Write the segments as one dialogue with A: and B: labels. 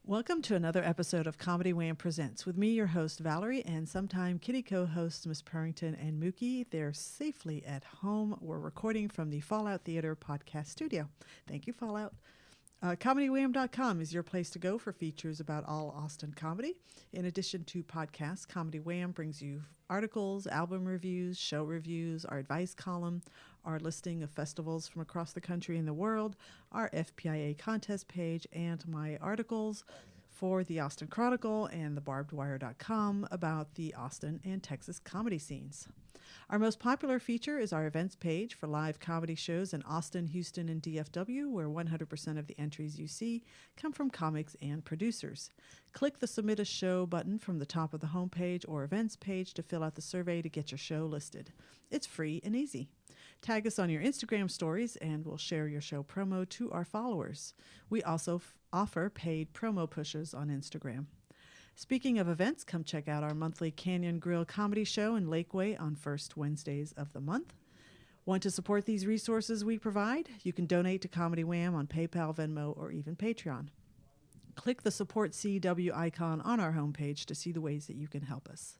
A: Welcome to another episode of Comedy Wham Presents with me, your host, Valerie, and sometime kitty co-hosts Miss Purrington and Mookie. They're safely at home. We're recording from the Fallout Theater podcast studio. Thank you, Fallout. ComedyWham.com is your place to go for features about all Austin comedy. In addition to podcasts, Comedy Wham brings you articles, album reviews, show reviews, our advice column, our listing of festivals from across the country and the world, our FPIA contest page, and my articles for the Austin Chronicle and thebarbedwire.com about the Austin and Texas comedy scenes. Our most popular feature is our events page for live comedy shows in Austin, Houston, and DFW, where 100% of the entries you see come from comics and producers. Click the Submit a Show button from the top of the homepage or events page to fill out the survey to get your show listed. It's free and easy. Tag us on your Instagram stories and we'll share your show promo to our followers. We also offer paid promo pushes on Instagram. Speaking of events, come check out our monthly Canyon Grill comedy show in Lakeway on first Wednesdays of the month. Want to support these resources we provide? You can donate to Comedy Wham on PayPal, Venmo, or even Patreon. Click the Support CW icon on our homepage to see the ways that you can help us.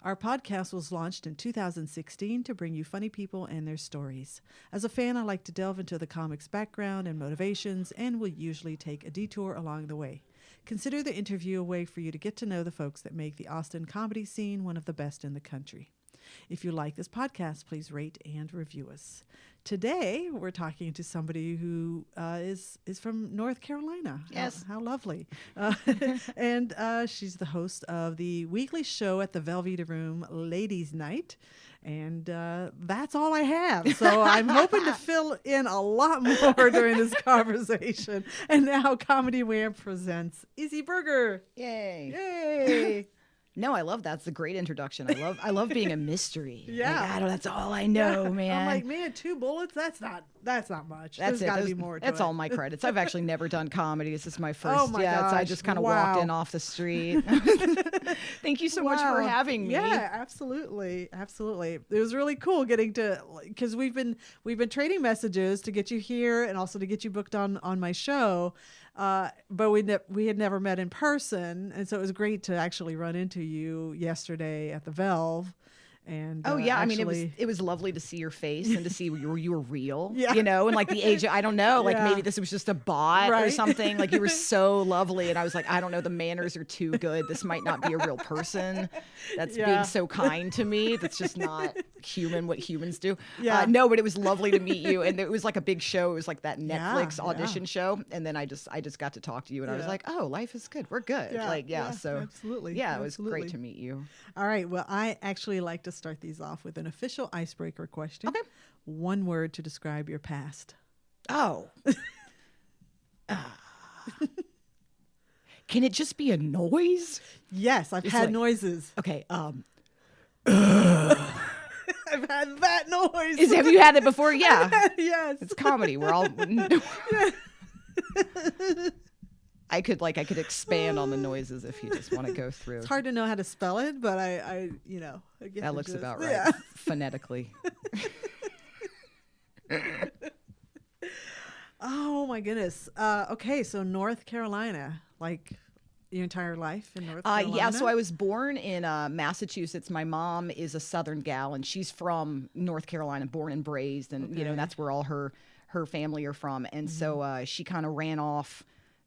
A: Our podcast was launched in 2016 to bring you funny people and their stories. As a fan, I like to delve into the comics' background and motivations, and will usually take a detour along the way. Consider the interview a way for you to get to know the folks that make the Austin comedy scene one of the best in the country. If you like this podcast, please rate and review us. Today, we're talking to somebody who is from North Carolina.
B: Yes.
A: How lovely. And she's the host of the weekly show at the Velveeta Room, Ladies Night. And that's all I have. So I'm hoping to fill in a lot more during this conversation. And now Comedy Wham presents Izzy Burger.
B: Yay.
A: Yay.
B: No, I love that. It's a great introduction. I love being a mystery.
A: Yeah.
B: Like, I don't, that's all I know, man.
A: I'm like, man, 2 bullets? That's not much.
B: That's
A: There's
B: it.
A: got to be more to
B: That's
A: it.
B: all my credits. I've actually never done comedy. This is my first.
A: Oh my gosh.
B: I just kind of walked in off the street. Thank you so much for having me.
A: Yeah, absolutely. Absolutely. It was really cool getting to, because we've been trading messages to get you here and also to get you booked on my show. But we had never met in person, and so it was great to actually run into you yesterday at the Velve. And
B: I mean, it was lovely to see your face and to see you were real, you know, and like the age, I don't know, like maybe this was just a bot or something. Like you were so lovely, and I was like, I don't know, the manners are too good. This might not be a real person that's being so kind to me. That's just not human, what humans do. No, but it was lovely to meet you, and it was like a big show. It was like that Netflix audition show, and then I just got to talk to you, and I was like, oh, life is good. We're good. So
A: absolutely.
B: Yeah, it was great to meet you.
A: All right. Well, I actually like to start these off with an official icebreaker question. Okay. 1 word to describe your past.
B: Oh. Can it just be a noise?
A: Yes, I've had noises.
B: Okay.
A: I've had that noise.
B: Have you had it before? Yeah.
A: Yes.
B: It's comedy. We're all. I could expand on the noises if you just want to go through.
A: It's hard to know how to spell it, but I get
B: that looks about right.
A: Yeah.
B: Phonetically.
A: Oh my goodness. Okay, so North Carolina, like your entire life in North Carolina?
B: Yeah, so I was born in Massachusetts. My mom is a Southern gal, and she's from North Carolina, born and raised, and that's where all her family are from. And so she kind of ran off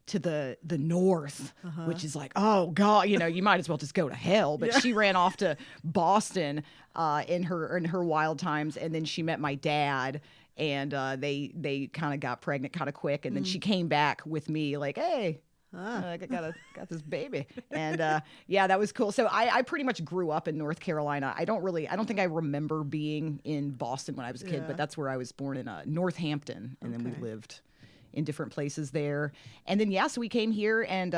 B: to the north, which is like, oh God, you might as well just go to hell. But she ran off to Boston in her wild times, and then she met my dad, and they kind of got pregnant kind of quick, and then she came back with me like, hey. I got this baby, and that was cool. So I pretty much grew up in North Carolina. I don't think I remember being in Boston when I was a kid, but that's where I was born in Northampton, and then we lived in different places there. And then, so we came here, and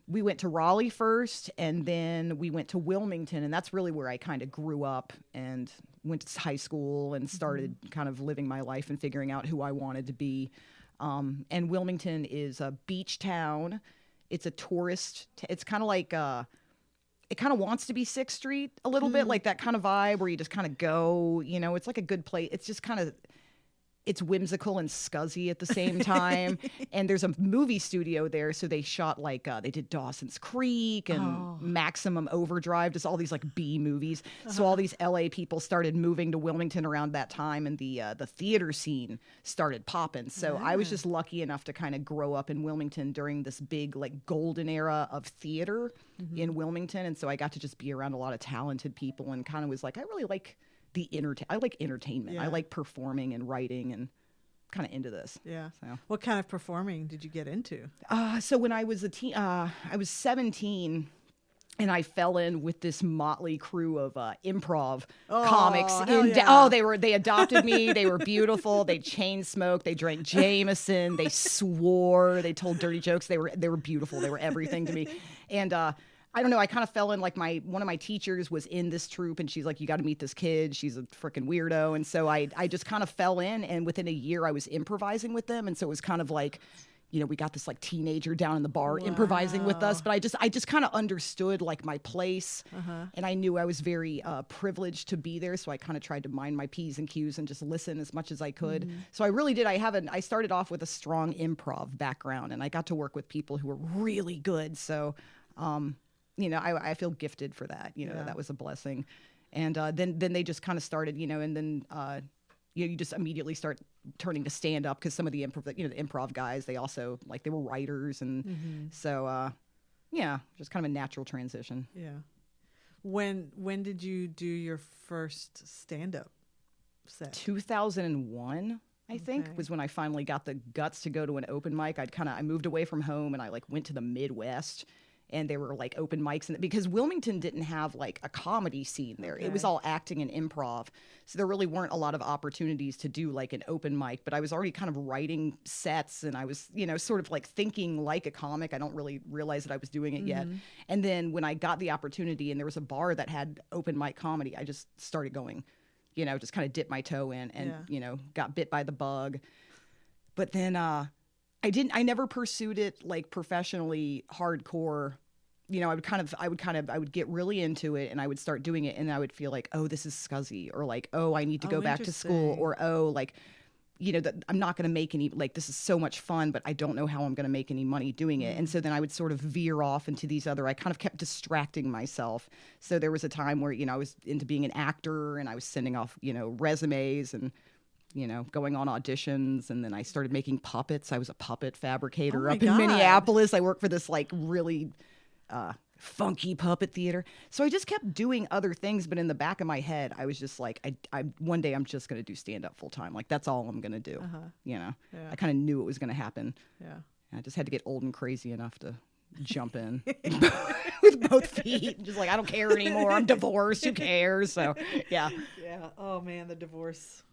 B: we went to Raleigh first, and then we went to Wilmington, and that's really where I kind of grew up and went to high school and started kind of living my life and figuring out who I wanted to be. And Wilmington is a beach town. It's a tourist. It's kind of like it kind of wants to be 6th Street a little bit, like that kind of vibe where you just kind of go. It's like a good place. It's just kind of it's whimsical and scuzzy at the same time. And there's a movie studio there. So they shot like, they did Dawson's Creek and Maximum Overdrive, just all these like B movies. So all these LA people started moving to Wilmington around that time, and the theater scene started popping. So I was just lucky enough to kind of grow up in Wilmington during this big like golden era of theater in Wilmington. And so I got to just be around a lot of talented people and kind of was like, I really like I like entertainment. I like performing and writing and kind of into this.
A: Yeah.
B: So.
A: What kind of performing did you get into?
B: So when I was a teen, I was 17, and I fell in with this motley crew of improv comics. They adopted me. They were beautiful. They chain smoked. They drank Jameson. They swore. They told dirty jokes. They were beautiful. They were everything to me. And I don't know. I kind of fell in like one of my teachers was in this troupe, and she's like, "You got to meet this kid. She's a freaking weirdo." And so I just kind of fell in, and within a year I was improvising with them, and so it was kind of like, we got this like teenager down in the bar improvising with us. But I just kind of understood like my place, and I knew I was very privileged to be there. So I kind of tried to mind my P's and Q's and just listen as much as I could. So I really did. I started off with a strong improv background, and I got to work with people who were really good. So. I feel gifted for that. That was a blessing. And then they just kind of started, and then you just immediately start turning to stand up because some of the improv guys, they also they were writers, and so just kind of a natural transition.
A: Yeah. When did you do your first stand up set?
B: 2001. I think was when I finally got the guts to go to an open mic. I moved away from home and I went to the Midwest. And there were open mics, because Wilmington didn't have a comedy scene there. It was all acting and improv. So there really weren't a lot of opportunities to do an open mic, but I was already kind of writing sets, and I was, sort of thinking like a comic. I don't really realize that I was doing it yet. And then when I got the opportunity and there was a bar that had open mic comedy, I just started going, just kind of dipped my toe in and, got bit by the bug. But then, I never pursued it professionally hardcore. I would get really into it, and I would start doing it, and I would feel like, oh, this is scuzzy, or oh, I need to go back to school, or that I'm not going to make any, this is so much fun, but I don't know how I'm going to make any money doing it. And so then I would sort of veer off into these other, I kind of kept distracting myself. So there was a time where, I was into being an actor, and I was sending off, resumes and, going on auditions. And then I started making puppets. I was a puppet fabricator in Minneapolis. I worked for this really funky puppet theater. So I just kept doing other things. But in the back of my head, I was just one day I'm just going to do stand up full time. That's all I'm going to do. I kind of knew it was going to happen. Yeah. I just had to get old and crazy enough to jump in with both feet. Just I don't care anymore. I'm divorced. Who cares? So, yeah.
A: Yeah. Oh, man, the divorce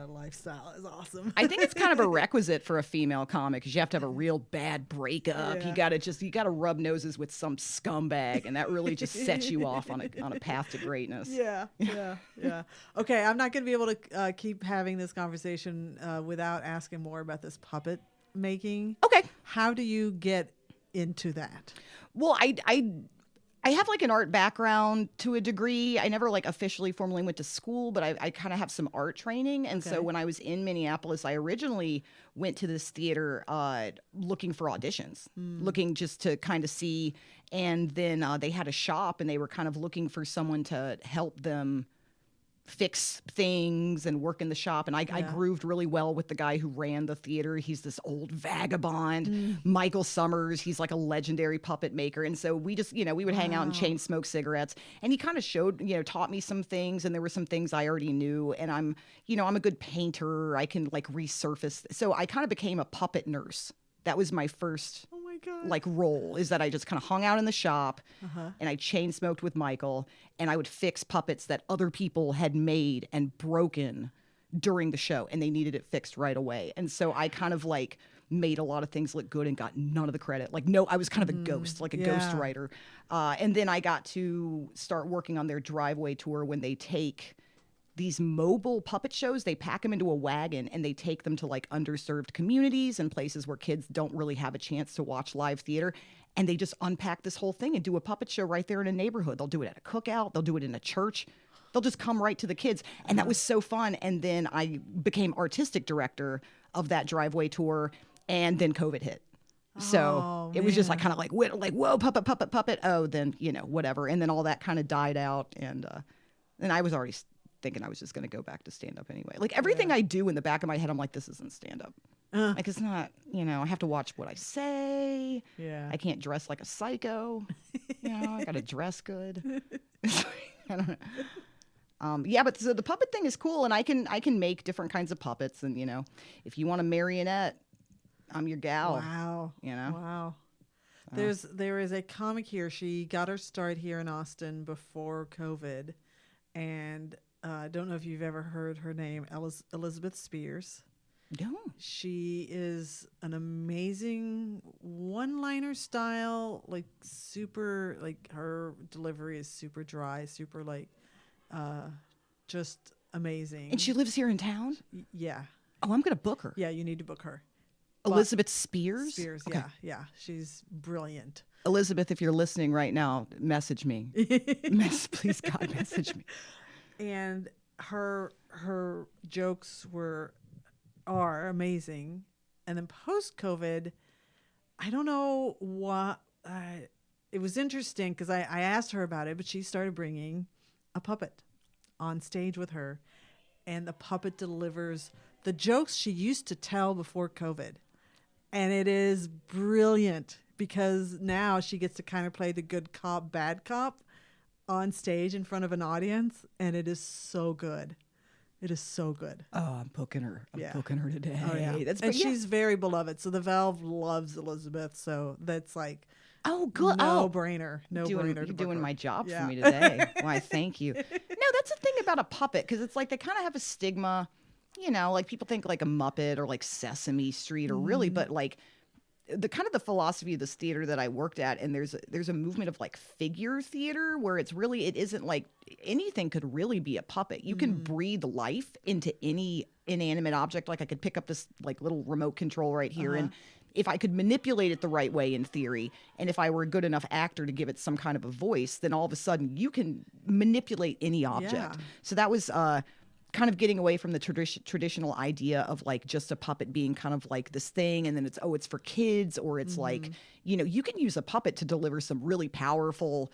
A: lifestyle is awesome.
B: I think it's kind of a requisite for a female comic, because you have to have a real bad breakup. Yeah. You gotta rub noses with some scumbag, and that really just sets you off on a path to greatness.
A: Yeah. Okay, I'm not going to be able to keep having this conversation without asking more about this puppet making.
B: Okay.
A: How do you get into that?
B: Well, I have an art background to a degree. I never officially formally went to school, but I kind of have some art training. And so when I was in Minneapolis, I originally went to this theater looking for auditions, looking just to kind of see. And then they had a shop, and they were kind of looking for someone to help them fix things and work in the shop. And I grooved really well with the guy who ran the theater. He's this old vagabond, Michael Summers. He's a legendary puppet maker. And so we just, we would hang out and chain smoke cigarettes. And he kind of taught me some things. And there were some things I already knew. And I'm a good painter. I can resurface. So I kind of became a puppet nurse. That was my first role, is that I just kind of hung out in the shop and I chain smoked with Michael, and I would fix puppets that other people had made and broken during the show, and they needed it fixed right away. And so I kind of made a lot of things look good and got none of the credit. I was kind of a ghost, a ghost writer. And then I got to start working on their driveway tour, when they take these mobile puppet shows. They pack them into a wagon, and they take them to underserved communities and places where kids don't really have a chance to watch live theater. And they just unpack this whole thing and do a puppet show right there in a neighborhood. They'll do it at a cookout. They'll do it in a church. they'll just come right to the kids. And that was so fun. And then I became artistic director of that driveway tour, and then COVID hit. So it was just like kind of like whoa, puppet. Oh, then, you know, whatever. And then all that kind of died out. And I was already thinking I was just going to go back to stand up anyway. Like everything I do in the back of my head, I'm like, this isn't stand up. Like it's not, you know, I have to watch what I say.
A: Yeah.
B: I can't dress like a psycho. You know, I got to dress good. I don't know. Yeah, but so the puppet thing is cool, and I can make different kinds of puppets, and you know, if you want a marionette, I'm your gal.
A: Wow.
B: You know.
A: Wow. There is a comic here. She got her start here in Austin before COVID, and I don't know if you've ever heard her name, Elizabeth Spears.
B: No.
A: She is an amazing one-liner style, like super, like her delivery is super dry, super like, just amazing.
B: And she lives here in town?
A: Yeah.
B: Oh, I'm going to book her.
A: Yeah, you need to book her.
B: Elizabeth Spears?
A: Spears,
B: Okay.
A: yeah. She's brilliant.
B: Elizabeth, if you're listening right now, message me. Please, God, message me.
A: And her jokes are amazing. And then post-COVID, I don't know what, it was interesting because I asked her about it, but she started bringing a puppet on stage with her. And the puppet delivers the jokes she used to tell before COVID. And it is brilliant because now she gets to kind of play the good cop, bad cop on stage in front of an audience. And it is so good. It is so good.
B: Oh, I'm booking her. I'm booking her today.
A: Oh, yeah. And she's very beloved. So the Valve loves Elizabeth. So that's like,
B: oh, good.
A: No-brainer.
B: You're
A: To
B: doing
A: book
B: my
A: her.
B: job
A: Yeah.
B: for me today. Why, thank you. No, that's the thing about a puppet, because it's like they kind of have a stigma, you know, like people think like a Muppet or like Sesame Street or really, but like the kind of the philosophy of this theater that I worked at, and there's a movement of like figure theater where it isn't like anything could really be a puppet. You can breathe life into any inanimate object. Like I could pick up this like little remote control right here, and if I could manipulate it the right way in theory, and if I were a good enough actor to give it some kind of a voice, then all of a sudden you can manipulate any object.
A: Yeah.
B: So that was kind of getting away from the traditional idea of like just a puppet being kind of like this thing, and then it's for kids, or it's like, you know, you can use a puppet to deliver some really powerful,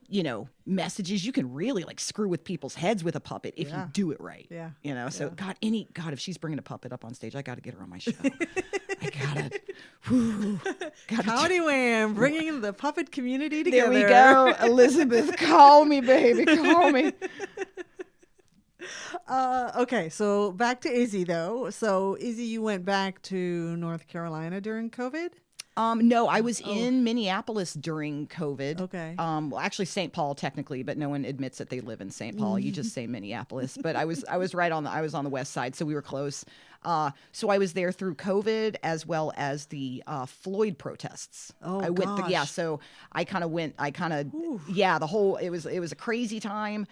B: you know, messages. You can really like screw with people's heads with a puppet if you do it right.
A: Yeah.
B: You know, so God, if she's bringing a puppet up on stage, I got to get her on my show. I gotta
A: Comedy Wham, bringing the puppet community together.
B: There we go. Elizabeth, call me, baby. Call me.
A: Okay, so back to Izzy, though. So, Izzy, you went back to North Carolina during COVID?
B: No, I was in Minneapolis during COVID.
A: Okay.
B: Well, actually St. Paul technically, but no one admits that they live in St. Paul. You just say Minneapolis. But I was I was on the west side, so we were close. So I was there through COVID as well as the Floyd protests.
A: Oh,
B: I went
A: gosh.
B: so I kind of the whole it was a crazy time.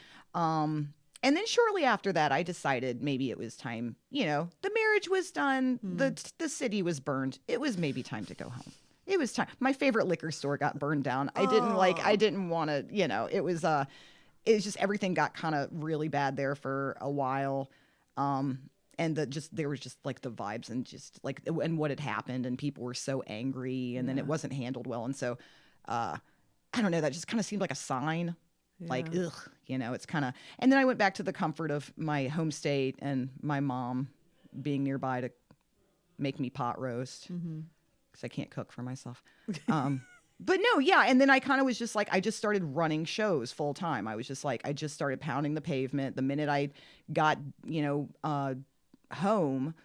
B: And then shortly after that, I decided maybe it was time, you know, the marriage was done, the city was burned. It was maybe time to go home. It was time. My favorite liquor store got burned down. I didn't want to, you know, it was just everything got kind of really bad there for a while. And there was just like the vibes and just like, and what had happened, and people were so angry, and then it wasn't handled well. And so, I don't know, that just kind of seemed like a sign. Like, ugh, you know, it's kind of, and then I went back to the comfort of my home state and my mom being nearby to make me pot roast because I can't cook for myself. But no, yeah. And then I kind of was just like, I just started running shows full time. I was just like, I just started pounding the pavement. The minute I got, you know, home,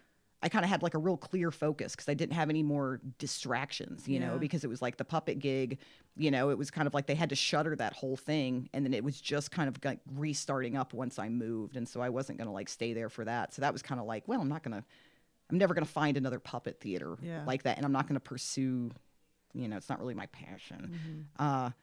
B: I kind of had like a real clear focus because I didn't have any more distractions, you know, because it was like the puppet gig, you know, it was kind of like they had to shutter that whole thing. And then it was just kind of like restarting up once I moved. And so I wasn't going to like stay there for that. So that was kind of like, well, I'm never going to find another puppet theater like that. And I'm not going to pursue, you know, it's not really my passion. I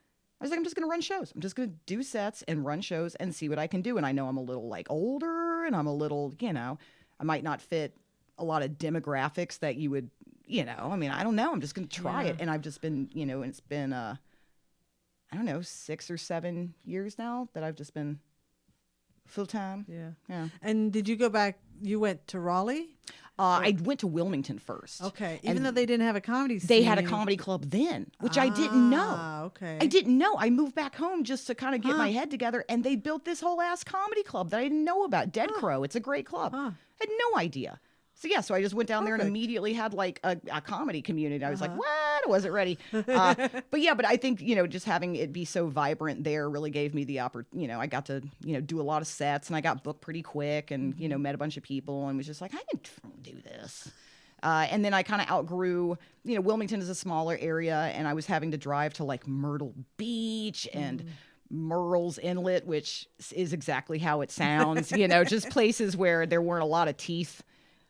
B: was like, I'm just going to run shows. I'm just going to do sets and run shows and see what I can do. And I know I'm a little like older, and I'm a little, you know, I might not fit a lot of demographics that you would, you know, I mean, I don't know. I'm just going to try it. And I've just been, you know, and it's been, I don't know, 6 or 7 years now that I've just been full time.
A: Yeah. And did you go back? You went to Raleigh?
B: I went to Wilmington first.
A: Okay. Even though they didn't have a comedy scene.
B: They had a comedy club then, which I didn't know.
A: Okay.
B: I didn't know. I moved back home just to kind of get my head together, and they built this whole ass comedy club that I didn't know about. Dead Crow. It's a great club. I had no idea. So I just went down there and immediately had like a comedy community. I was like, what? I wasn't ready. But I think, just having it be so vibrant there really gave me the opportunity. I got to, do a lot of sets, and I got booked pretty quick, and, met a bunch of people, and was just like, I can do this. And then I kind of outgrew, Wilmington is a smaller area, and I was having to drive to like Myrtle Beach and Murrells Inlet, which is exactly how it sounds, just places where there weren't a lot of teeth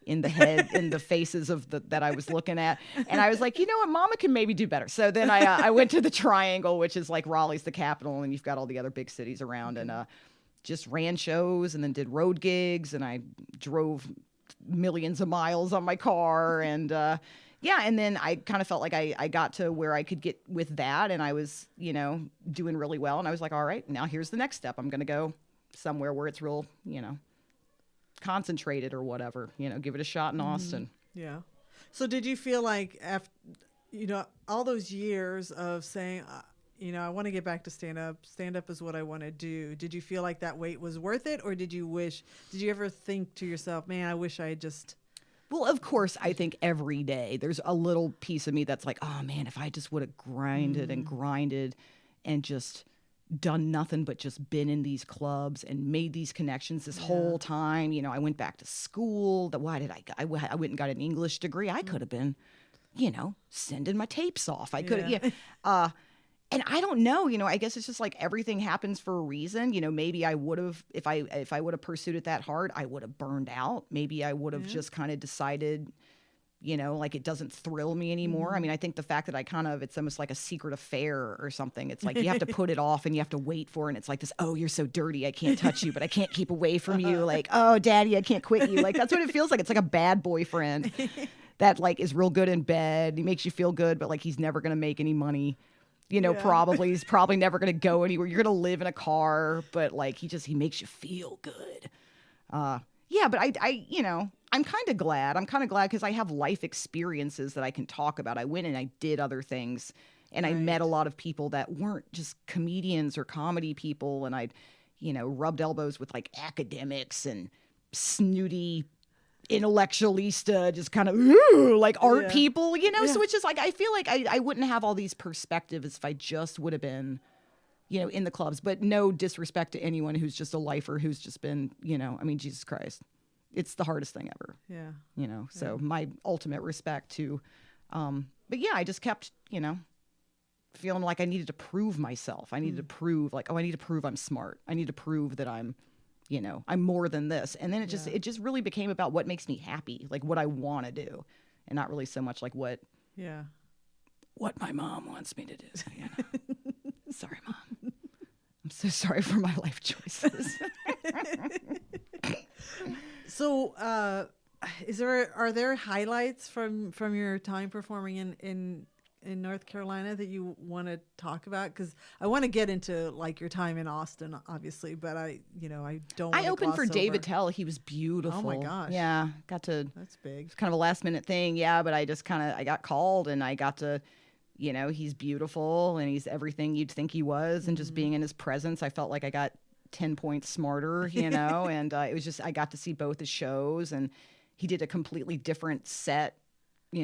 B: in the head, in the faces of that I was looking at. And I was like, you know what, Mama can maybe do better. So then I went to the Triangle, which is like Raleigh's the capital, and you've got all the other big cities around, and just ran shows and then did road gigs, and I drove millions of miles on my car. And and then I kind of felt like I got to where I could get with that, and I was, doing really well. And I was like, all right, now here's the next step. I'm going to go somewhere where it's real, concentrated or whatever, give it a shot in Austin.
A: Yeah. So did you feel like after, all those years of saying, I want to get back to stand up is what I want to do. Did you feel like that wait was worth it? Or did you ever think to yourself, man, I wish I had just...
B: Well, of course, I think every day there's a little piece of me that's like, oh man, if I just would have grinded and just done nothing but just been in these clubs and made these connections this whole time. I went back to school. Why did I went and got an English degree. I could have been, sending my tapes off. I could have, and I don't know, I guess it's just like everything happens for a reason. Maybe I would have, if I would have pursued it that hard, I would have burned out. Maybe I would have just kind of decided, like it doesn't thrill me anymore. I mean, I think the fact that it's almost like a secret affair or something. It's like you have to put it off and you have to wait for it. And it's like this, oh, you're so dirty, I can't touch you, but I can't keep away from you. Like, oh, daddy, I can't quit you. Like, that's what it feels like. It's like a bad boyfriend that like is real good in bed. He makes you feel good, but like he's never going to make any money. He's probably never going to go anywhere. You're going to live in a car, but like he makes you feel good. But I'm kind of glad. I'm kind of glad because I have life experiences that I can talk about. I went and I did other things, and I met a lot of people that weren't just comedians or comedy people, and I, rubbed elbows with like academics and snooty intellectualista, just kind of like art people, So it's just like I feel like I wouldn't have all these perspectives if I just would have been, in the clubs. But no disrespect to anyone who's just a lifer who's just been, Jesus Christ. It's the hardest thing ever.
A: Yeah.
B: So my ultimate respect to, I just kept, feeling like I needed to prove myself. I needed to prove I need to prove I'm smart. I need to prove that I'm more than this. And then it just really became about what makes me happy, like what I want to do, and not really so much like what my mom wants me to do. Sorry, Mom. I'm so sorry for my life choices.
A: So, are there highlights from your time performing in North Carolina that you want to talk about? Because I want to get into like your time in Austin, obviously, but I don't.
B: I opened for Dave Attell. He was beautiful.
A: Oh my gosh!
B: Yeah, got to.
A: That's big.
B: It's kind of a last minute thing, but I just I got called and I got to. He's beautiful and he's everything you'd think he was, and just being in his presence, I felt like I got 10 points smarter, and it was just, I got to see both his shows, and he did a completely different set, he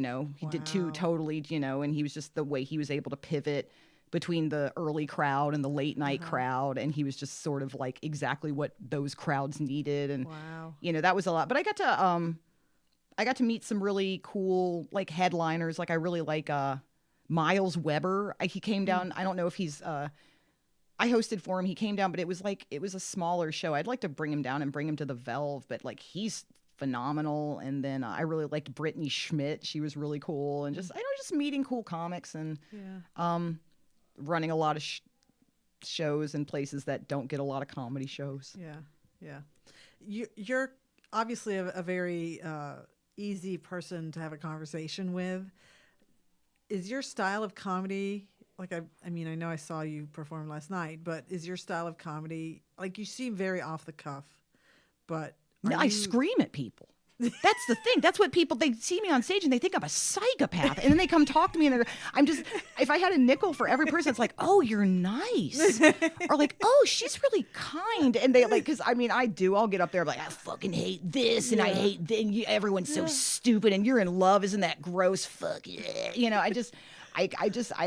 B: did two totally, and he was just the way he was able to pivot between the early crowd and the late night crowd. And he was just sort of like exactly what those crowds needed. And, that was a lot, but I got to meet some really cool, like headliners. Like I really like, Miles Weber. He came down. I don't know if he's, I hosted for him. He came down, but it was a smaller show. I'd like to bring him down and bring him to the Velve, but like he's phenomenal. And then I really liked Brittany Schmidt. She was really cool. And just, just meeting cool comics and running a lot of shows in places that don't get a lot of comedy shows.
A: Yeah. You're obviously a very easy person to have a conversation with. Is your style of comedy like I mean, I know I saw you perform last night, but is your style of comedy, like, you seem very off the cuff, but
B: No, I scream at people. That's the thing. That's what people, they see me on stage and they think I'm a psychopath. And then they come talk to me and if I had a nickel for every person, it's like, oh, you're nice. Or like, oh, she's really kind. And they like, because I mean, I'll get up there like, I fucking hate this and I hate this. And everyone's so stupid and you're in love. Isn't that gross? Fuck yeah. You know, I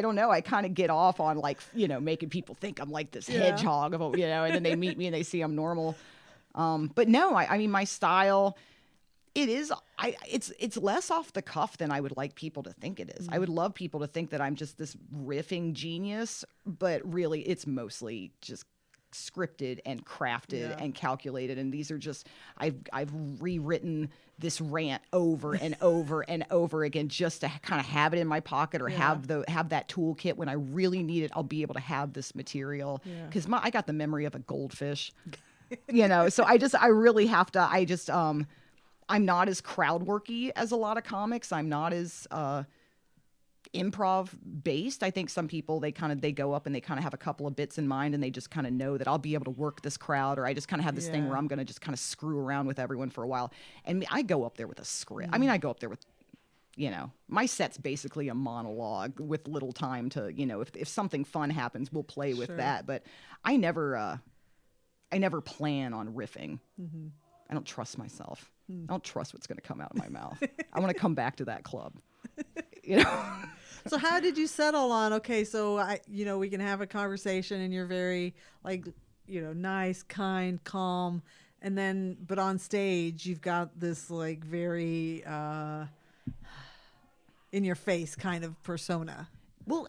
B: don't know. I kind of get off on like, you know, making people think I'm like this hedgehog, you know, and then they meet me and they see I'm normal. But no, I mean, my style, it's less off the cuff than I would like people to think it is. I would love people to think that I'm just this riffing genius, but really it's mostly just scripted and crafted and calculated. And these are just, I've rewritten this rant over and over and over again, just to kind of have it in my pocket or have that toolkit when I really need it. I'll be able to have this material because I got the memory of a goldfish, you know? So I really have to, I'm not as crowd worky as a lot of comics. I'm not as improv based. I think some people, they go up and they kind of have a couple of bits in mind and they just kind of know that I'll be able to work this crowd, or I just kind of have this thing where I'm going to just kind of screw around with everyone for a while. And I go up there with a script. I mean, I go up there with, you know, my set's basically a monologue with little time to, you know, if something fun happens, we'll play with that. But I never plan on riffing. I don't trust myself. I don't trust what's going to come out of my mouth. I want to come back to that club. You know.
A: So how did you settle on, okay, so we can have a conversation and you're very like, you know, nice, kind, calm, and then but on stage you've got this like very in your face kind of persona.
B: Well,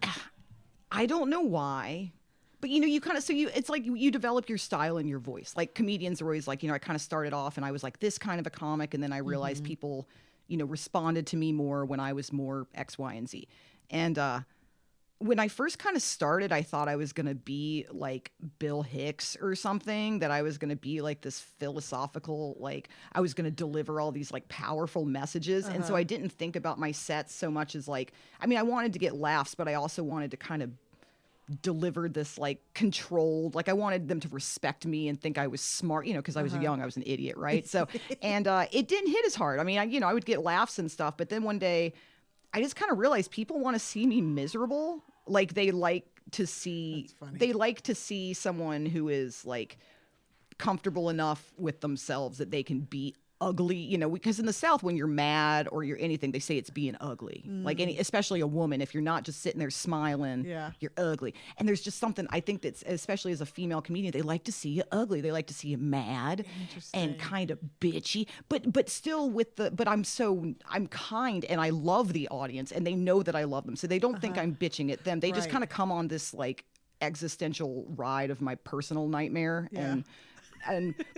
B: I don't know why. But, you know, it's like you develop your style and your voice. Like comedians are always like, you know, I kind of started off and I was like this kind of a comic. And then I realized people, you know, responded to me more when I was more X, Y, and Z. And when I first kind of started, I thought I was going to be like Bill Hicks or something, that I was going to be like this philosophical, like I was going to deliver all these like powerful messages. And so I didn't think about my sets so much as like, I mean, I wanted to get laughs, but I also wanted to kind of delivered this like controlled, like I wanted them to respect me and think I was smart, you know, because I was young, I was an idiot, right? So and it didn't hit as hard. I mean, I would get laughs and stuff, but then one day I just kind of realized people want to see me miserable. Like they like to see someone who is like comfortable enough with themselves that they can be ugly, you know, because in the South, when you're mad or you're anything, they say it's being ugly. Like especially a woman, if you're not just sitting there smiling, you're ugly. And there's just something, I think that's, especially as a female comedian, they like to see you ugly. They like to see you mad and kind of bitchy, but still but I'm kind and I love the audience and they know that I love them. So they don't think I'm bitching at them. They just kind of come on this like existential ride of my personal nightmare.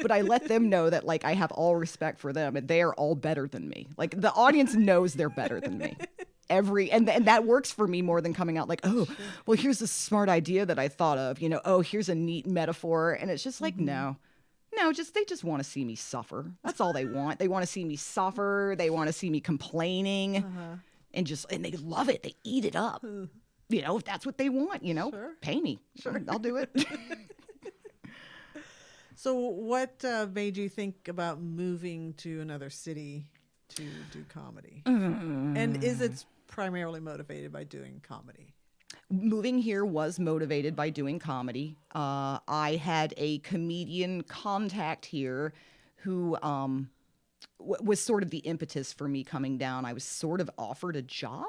B: But I let them know that like I have all respect for them and they are all better than me. Like the audience knows they're better than me. And that works for me more than coming out like, oh, well, here's a smart idea that I thought of, you know, oh, here's a neat metaphor. And it's just like, no, they just want to see me suffer. That's all they want. They want to see me suffer. They want to see me complaining and they love it. They eat it up. You know, if that's what they want, you know, pay me. Sure. I'll do it.
A: So what made you think about moving to another city to do comedy? And is it primarily motivated by doing comedy?
B: Moving here was motivated by doing comedy. I had a comedian contact here who was sort of the impetus for me coming down. I was sort of offered a job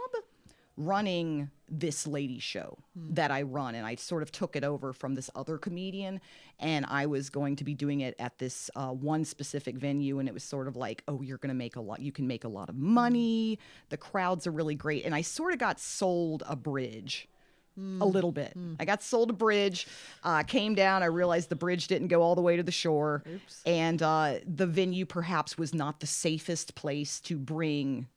B: running this lady show that I run, and I sort of took it over from this other comedian, and I was going to be doing it at this one specific venue, and it was sort of like, oh, you can make a lot of money, the crowds are really great, and I sort of got sold a bridge a little bit. I got sold a bridge, came down, I realized the bridge didn't go all the way to the shore. Oops. And the venue perhaps was not the safest place to bring,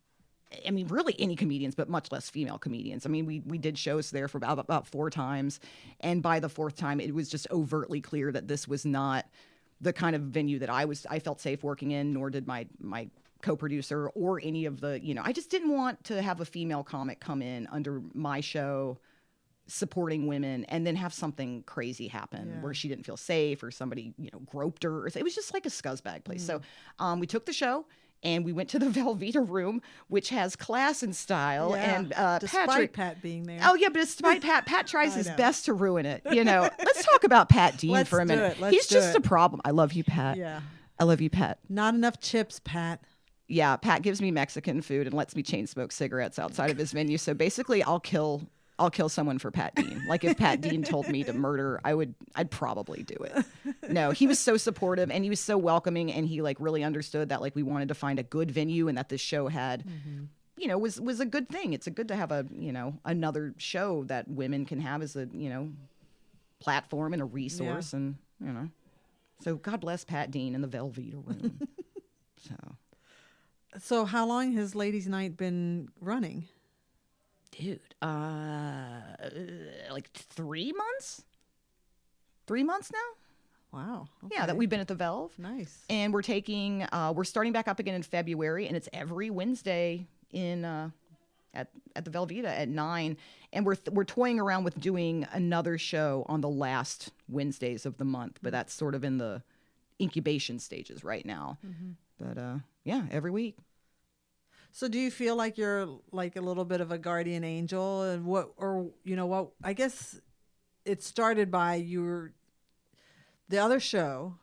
B: I mean, really any comedians, but much less female comedians. I mean, we did shows there for about 4 times. And by the 4th time, it was just overtly clear that this was not the kind of venue that I felt safe working in, nor did my co-producer or any of the, you know, I just didn't want to have a female comic come in under my show, supporting women, and then have something crazy happen where she didn't feel safe or somebody, groped her. It was just like a scuzzbag place. So we took the show and we went to the Velveeta Room, which has class and style. And
A: despite Pat being there.
B: Oh, yeah, but despite Pat tries his best to ruin it. Let's talk about Pat Dean for a minute. He's just a problem. I love you, Pat. Yeah. I love you, Pat.
A: Not enough chips, Pat.
B: Yeah, Pat gives me Mexican food and lets me chain smoke cigarettes outside of his venue. So basically, I'll kill someone for Pat Dean. Like if Pat Dean told me to murder, I'd probably do it. No, he was so supportive and he was so welcoming, and he like really understood that like we wanted to find a good venue and that this show had, was a good thing. It's good to have a, another show that women can have as a, platform and a resource and, So God bless Pat Dean and the Velveeta Room.
A: So how long has Ladies Night been running?
B: Dude, like 3 months? 3 months now?
A: Wow. Okay.
B: Yeah, that we've been at the Velve.
A: Nice.
B: And we're starting back up again in February, and it's every Wednesday at the Velveeta at 9. And we're toying around with doing another show on the last Wednesdays of the month, but that's sort of in the incubation stages right now. But yeah, every week.
A: So do you feel like you're like a little bit of a guardian angel, and I guess it started by the other show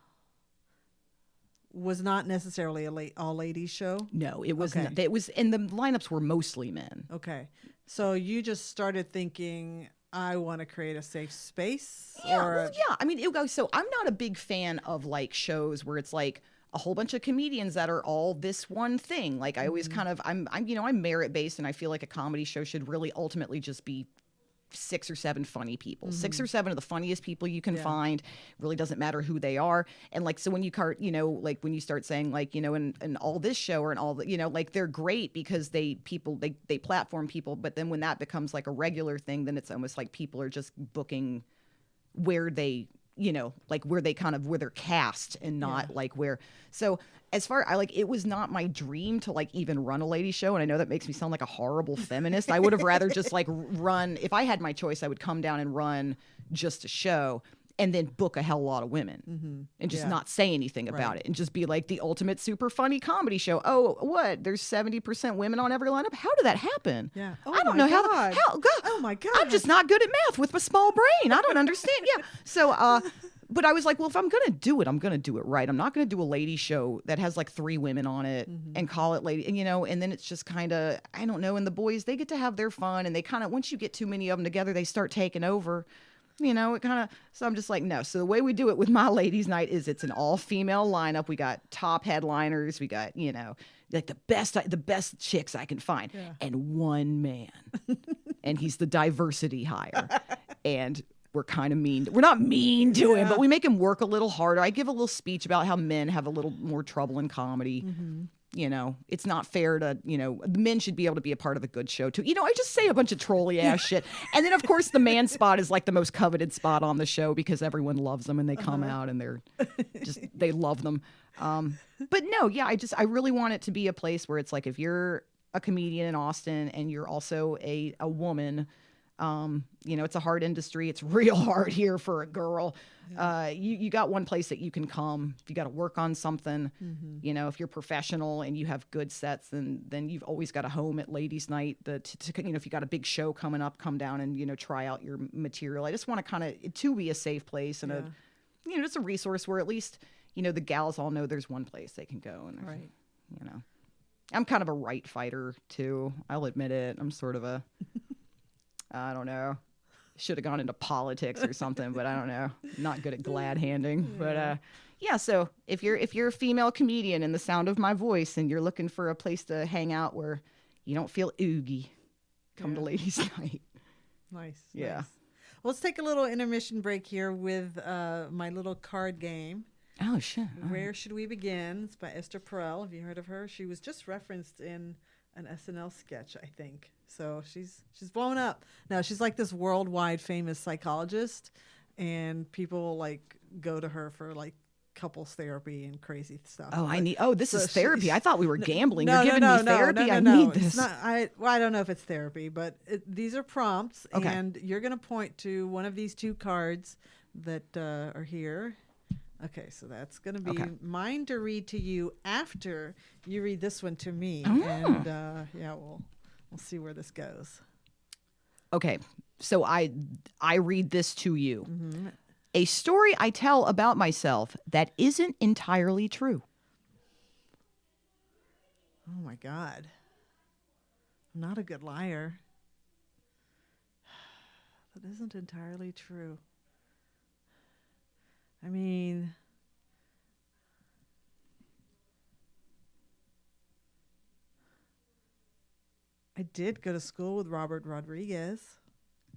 A: was not necessarily a all ladies show.
B: No, it was not. It was, and the lineups were mostly men.
A: Okay. So you just started thinking, I want to create a safe space?
B: Yeah, I mean, so I'm not a big fan of like shows where it's like a whole bunch of comedians that are all this one thing. Like I always kind of, I'm merit based, and I feel like a comedy show should really ultimately just be 6 or 7 funny people, 6 or 7 of the funniest people you can find. Really doesn't matter who they are. And like, so when you like when you start saying like, and all this show or and all the, like they're great because they platform people. But then when that becomes like a regular thing, then it's almost like people are just booking where they, like where they're cast and not like where. So as far it was not my dream to like even run a lady show. And I know that makes me sound like a horrible feminist. I would have rather just like run, if I had my choice, I would come down and run just a show and then book a hell of a lot of women and just not say anything about it and just be like the ultimate super funny comedy show. Oh, what? There's 70% women on every lineup. How did that happen?
A: Yeah.
B: I don't know how. God.
A: Oh my God.
B: I'm just not good at math with my small brain. I don't understand. Yeah. So, but I was like, well, if I'm going to do it, I'm going to do it right. I'm not going to do a lady show that has like 3 women on it and call it lady, and then it's just kind of, I don't know. And the boys, they get to have their fun, and they kind of, once you get too many of them together, they start taking over. It kind of, so I'm just like, no. So the way we do it with my ladies' night is it's an all-female lineup. We got top headliners. We got, like the best chicks I can find, and one man, and he's the diversity hire, and we're kind of mean. We're not mean to him, but we make him work a little harder. I give a little speech about how men have a little more trouble in comedy. It's not fair to, the men should be able to be a part of a good show too. I just say a bunch of trolly ass shit. And then of course the man spot is like the most coveted spot on the show because everyone loves them and they come out and they're just, they love them. But no, yeah, I really want it to be a place where it's like, if you're a comedian in Austin and you're also a woman, it's a hard industry. It's real hard here for a girl. You got one place that you can come. If you got to work on something, if you're professional and you have good sets, then you've always got a home at Ladies Night. If you got a big show coming up, come down and, try out your material. I just want to kind of to be a safe place and just a resource where at least, the gals all know there's one place they can go. And
A: right.
B: I'm kind of a right fighter too. I'll admit it. I'm sort of a, I don't know. Should have gone into politics or something, but I don't know. Not good at glad handing. But so if you're a female comedian in the sound of my voice and you're looking for a place to hang out where you don't feel oogie, come to Ladies Night.
A: Nice.
B: Yeah.
A: Nice. Well, let's take a little intermission break here with my little card game.
B: Oh, shit.
A: Where Should We Begin? It's by Esther Perel. Have you heard of her? She was just referenced in an SNL sketch, I think. So she's blown up. Now she's like this worldwide famous psychologist, and people like go to her for like couples therapy and crazy stuff.
B: This is therapy. I thought we were gambling.
A: No,
B: You're giving me therapy. I need this.
A: It's not, I don't know if it's therapy, but these are prompts,
B: Okay.
A: and you're going to point to one of these two cards that are here. Okay, so that's going to be mine to read to you after you read this one to me, and we'll see where this goes.
B: Okay, so I read this to you. Mm-hmm. A story I tell about myself that isn't entirely true.
A: Oh my God. I'm not a good liar. That isn't entirely true. I mean, I did go to school with Robert Rodriguez.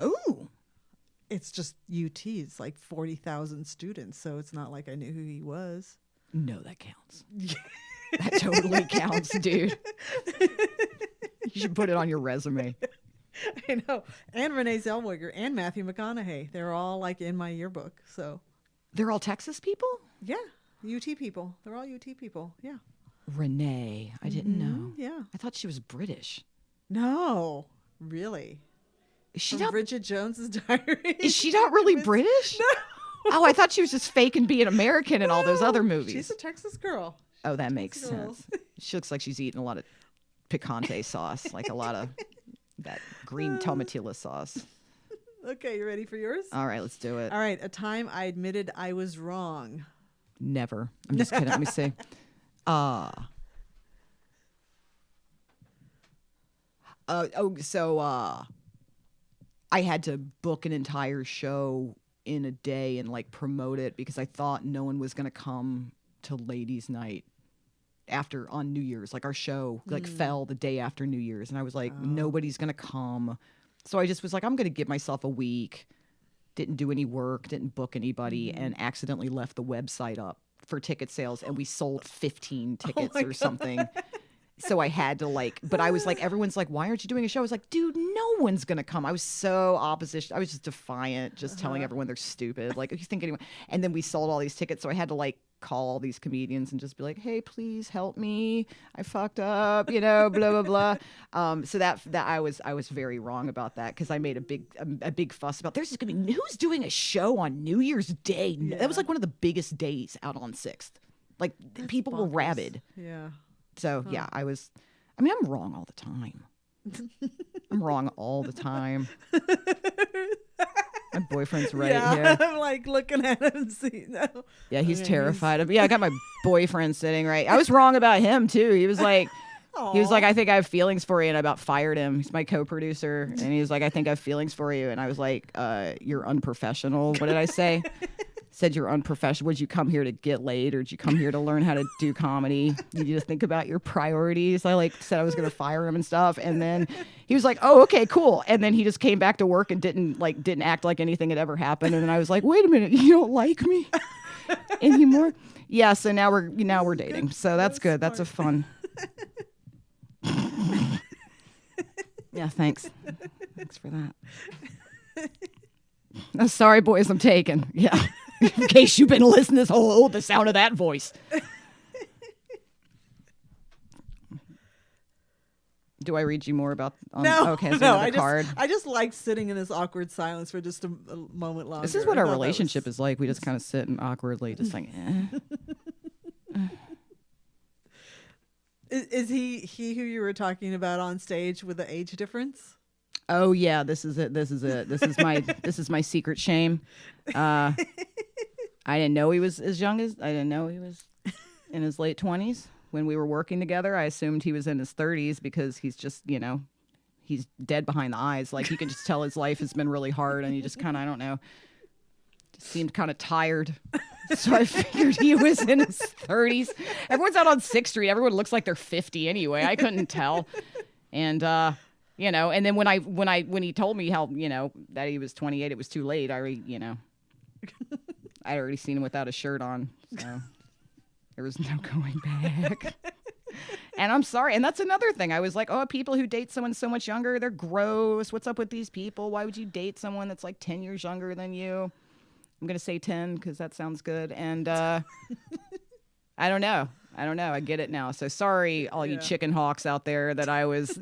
B: Ooh.
A: It's just UT. It's like 40,000 students, so it's not like I knew who he was.
B: No, that counts. That totally counts, dude. You should put it on your resume.
A: I know. And Renee Zellweger and Matthew McConaughey. They're all like in my yearbook. So
B: they're all Texas people?
A: Yeah. UT people. They're all UT people. Yeah.
B: Renee. I didn't know.
A: Yeah.
B: I thought she was British.
A: No. Really?
B: Is she
A: From
B: not
A: Bridget Jones's Diary?
B: Is she not really British?
A: No.
B: Oh, I thought she was just faking being American in all those other movies.
A: She's a Texas girl.
B: Oh, that makes sense. She looks like she's eating a lot of picante sauce, like a lot of that green tomatilla sauce.
A: Okay, you ready for yours?
B: All right, let's do it.
A: All right, a time I admitted I was wrong.
B: Never. I'm just kidding. Let me see. I had to book an entire show in a day and like promote it because I thought no one was going to come to ladies' night on New Year's. Like our show like fell the day after New Year's, and I was like, nobody's going to come. So I just was like, I'm going to give myself a week. Didn't do any work, didn't book anybody, and accidentally left the website up for ticket sales, and we sold 15 tickets or something. So I had to but I was like, everyone's like, why aren't you doing a show? I was like, dude, no one's going to come. I was so opposition. I was just defiant, just telling everyone they're stupid. Like, if you think anyone, and then we sold all these tickets. So I had to call all these comedians and just be like, hey, please help me. I fucked up, blah, blah, blah. So that I was very wrong about that because I made a big fuss about there's going to be, who's doing a show on New Year's Day? Yeah. That was like one of the biggest days out on 6th. Like that's people were rabid.
A: Yeah.
B: So, yeah, I'm wrong all the time. I'm wrong all the time. My boyfriend's right here.
A: I'm like looking at him and seeing. No.
B: Yeah, he's terrified of me. Yeah, I got my boyfriend sitting right. I was wrong about him, too. He was like, I think I have feelings for you, and I about fired him. He's my co-producer, and he was like, I think I have feelings for you. And I was like, you're unprofessional. What did I say? Said you're unprofessional. Would you come here to get laid, or did you come here to learn how to do comedy? You need to think about your priorities. I said I was going to fire him and stuff, and then he was like, "Oh, okay, cool." And then he just came back to work and didn't act like anything had ever happened. And then I was like, "Wait a minute, you don't like me anymore?" Yeah. So now we're dating. So that's good. That's a fun. Yeah. Thanks. Thanks for that. Oh, sorry, boys. I'm taken. Yeah. In case you've been listening this whole the sound of that voice. Do I read you more about?
A: No.
B: Okay. So no. Card.
A: I just like sitting in this awkward silence for just a moment longer.
B: This is what our relationship is like. We just kind of sit and awkwardly, just like.
A: Is he who you were talking about on stage with the age difference?
B: Oh yeah, this is it. This is my secret shame. I didn't know he was as young as I didn't know he was in his late 20s when we were working together. I assumed he was in his 30s because he's just he's dead behind the eyes. Like you can just tell his life has been really hard, and he just kind of I don't know, just seemed kind of tired. So I figured he was in his 30s. Everyone's out on 6th Street. Everyone looks like they're 50 anyway. I couldn't tell, and. And then when he told me how, that he was 28, it was too late. I'd already seen him without a shirt on. So there was no going back. And I'm sorry. And that's another thing. I was like, oh, people who date someone so much younger, they're gross. What's up with these people? Why would you date someone that's like 10 years younger than you? I'm going to say 10 because that sounds good. And I don't know. I get it now. So sorry, all you chicken hawks out there that I was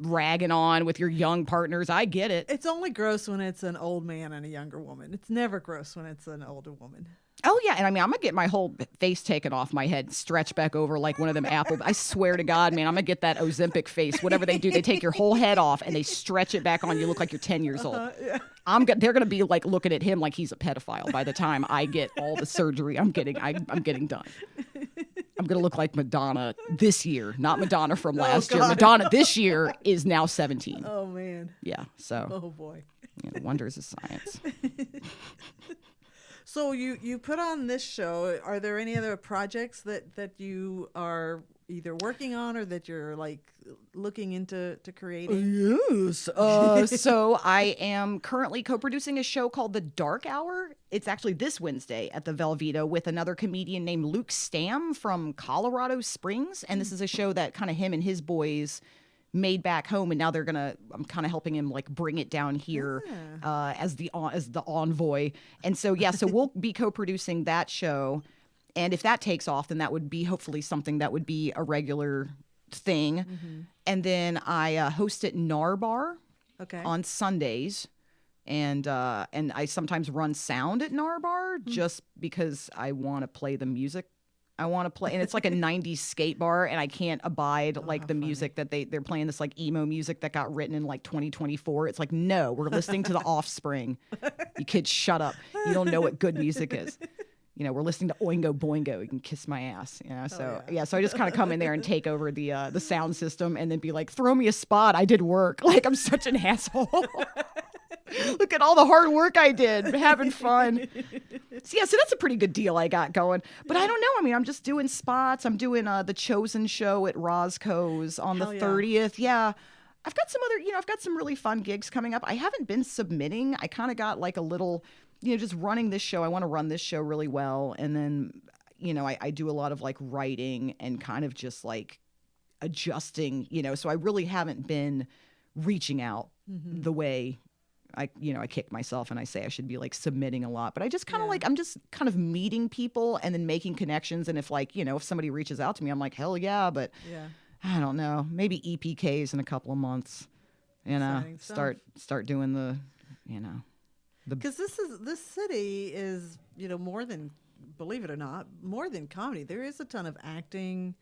B: ragging on with your young partners. I get it.
A: It's only gross when it's an old man and a younger woman. It's never gross when it's an older woman.
B: Oh, yeah. And I mean, I'm going to get my whole face taken off my head, stretched back over like one of them apple. I swear to God, man, I'm going to get that Ozempic face. Whatever they do, they take your whole head off and they stretch it back on. You look like you're 10 years old.
A: Yeah.
B: They're going to be like looking at him like he's a pedophile by the time I get all the surgery I'm getting done. I'm going to look like Madonna this year, not Madonna from last year. Madonna this year is now 17.
A: Oh, man.
B: Yeah. So.
A: Oh, boy.
B: The wonders of science.
A: So you put on this show. Are there any other projects that you are either working on or that you're like looking into creating?
B: Yes. So I am currently co-producing a show called The Dark Hour. It's actually this Wednesday at the Velveeta with another comedian named Luke Stamm from Colorado Springs. And this is a show that kind of him and his boys made back home, and now I'm kind of helping him like bring it down here as the envoy. And so so we'll be co-producing that show, and if that takes off, then that would be hopefully something that would be a regular thing. Mm-hmm. And then I host at Narbar on Sundays, and I sometimes run sound at Narbar just because I want to play the music I want to play. And it's like a 90s skate bar, and I can't abide the music that they're playing, this like emo music that got written in like 2024. It's like, no, we're listening to The Offspring. You kids, shut up. You don't know what good music is. We're listening to Oingo Boingo. You can kiss my ass. So I just kind of come in there and take over the sound system and then be like, throw me a spot. I did work. Like, I'm such an asshole. Look at all the hard work I did, having fun. So that's a pretty good deal I got going. But I don't know. I mean, I'm just doing spots. I'm doing the Chosen show at Roscoe's on the 30th. Yeah. I've got some other, I've got some really fun gigs coming up. I haven't been submitting. I kind of got like a little, just running this show. I want to run this show really well. And then, I do a lot of like writing and kind of just like adjusting, so I really haven't been reaching out the way I kick myself and I say I should be like submitting a lot, but I just kind of I'm just kind of meeting people and then making connections. And if like, if somebody reaches out to me, I'm like, hell yeah. But I don't know, maybe EPKs in a couple of months, start doing the,
A: because this city is, more than, believe it or not, more than comedy. There is a ton of acting,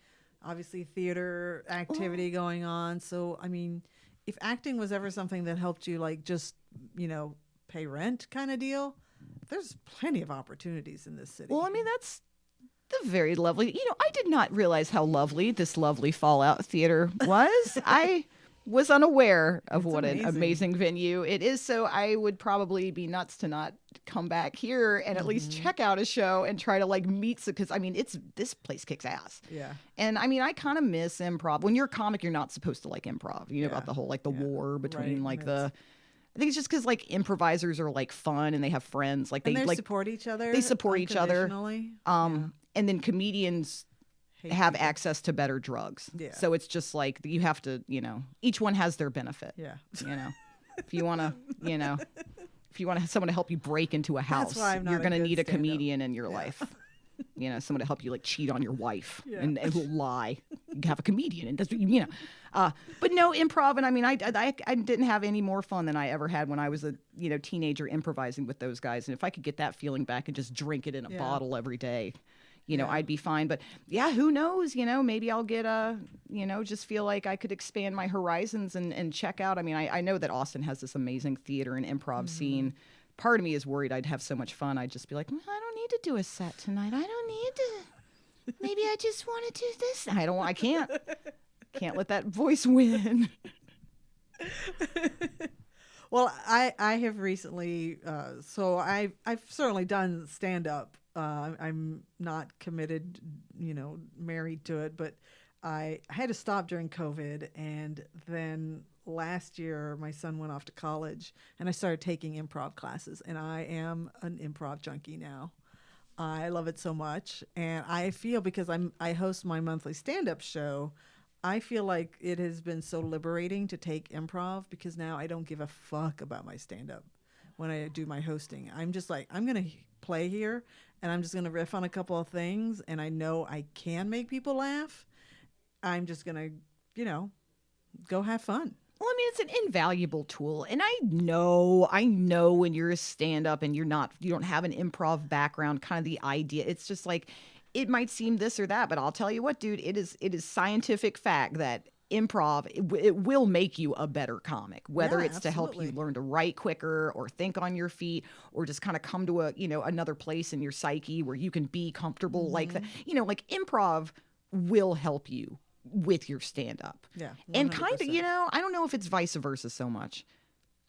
A: obviously theater activity going on. So, I mean, if acting was ever something that helped you like just, pay rent kind of deal, there's plenty of opportunities in this city.
B: Well, I mean, that's the very lovely, I did not realize how lovely this lovely Fallout Theater was. I was unaware of what an amazing venue it is. So I would probably be nuts to not come back here and at least check out a show and try to like meet, because I mean, this place kicks ass.
A: Yeah.
B: And I mean, I kind of miss improv. When you're a comic, you're not supposed to like improv. About the whole like the war between I think it's just because like improvisers are like fun and they have friends. Like they like
A: support each other.
B: They support each other. And then comedians have access to better drugs. Yeah. So it's just like you have to, each one has their benefit.
A: Yeah.
B: If you want to, if you want to have someone to help you break into a house, you're going to need a comedian in your life. Someone to help you like cheat on your wife and lie. You have a comedian, and that's but no improv. And I mean, I didn't have any more fun than I ever had when I was a teenager improvising with those guys. And if I could get that feeling back and just drink it in a bottle every day, I'd be fine. But who knows? Maybe I'll get just feel like I could expand my horizons and check out. I mean, I know that Austin has this amazing theater and improv scene. Part of me is worried I'd have so much fun. I'd just be like, I don't need to do a set tonight. I don't need to. Maybe I just want to do this. I can't let that voice win.
A: Well, I have recently, so I've certainly done stand up. I'm not committed, married to it, but I had to stop during COVID, and then last year my son went off to college and I started taking improv classes, and I am an improv junkie now. I love it so much, and I feel, because I host my monthly stand-up show, I feel like it has been so liberating to take improv, because now I don't give a fuck about my stand-up. when I do my hosting. I'm just like, I'm going to play here and I'm just going to riff on a couple of things. And I know I can make people laugh. I'm just going to, go have fun.
B: Well, I mean, it's an invaluable tool. And I know when you're a stand-up and you don't have an improv background, kind of the idea. It's just like, it might seem this or that, but I'll tell you what, dude, it is scientific fact that improv, it will make you a better comic, whether it's to help you learn to write quicker or think on your feet or just kind of come to another place in your psyche where you can be comfortable like that. Like improv will help you with your stand-up.
A: Yeah. 100%.
B: And kind of, I don't know if it's vice versa so much.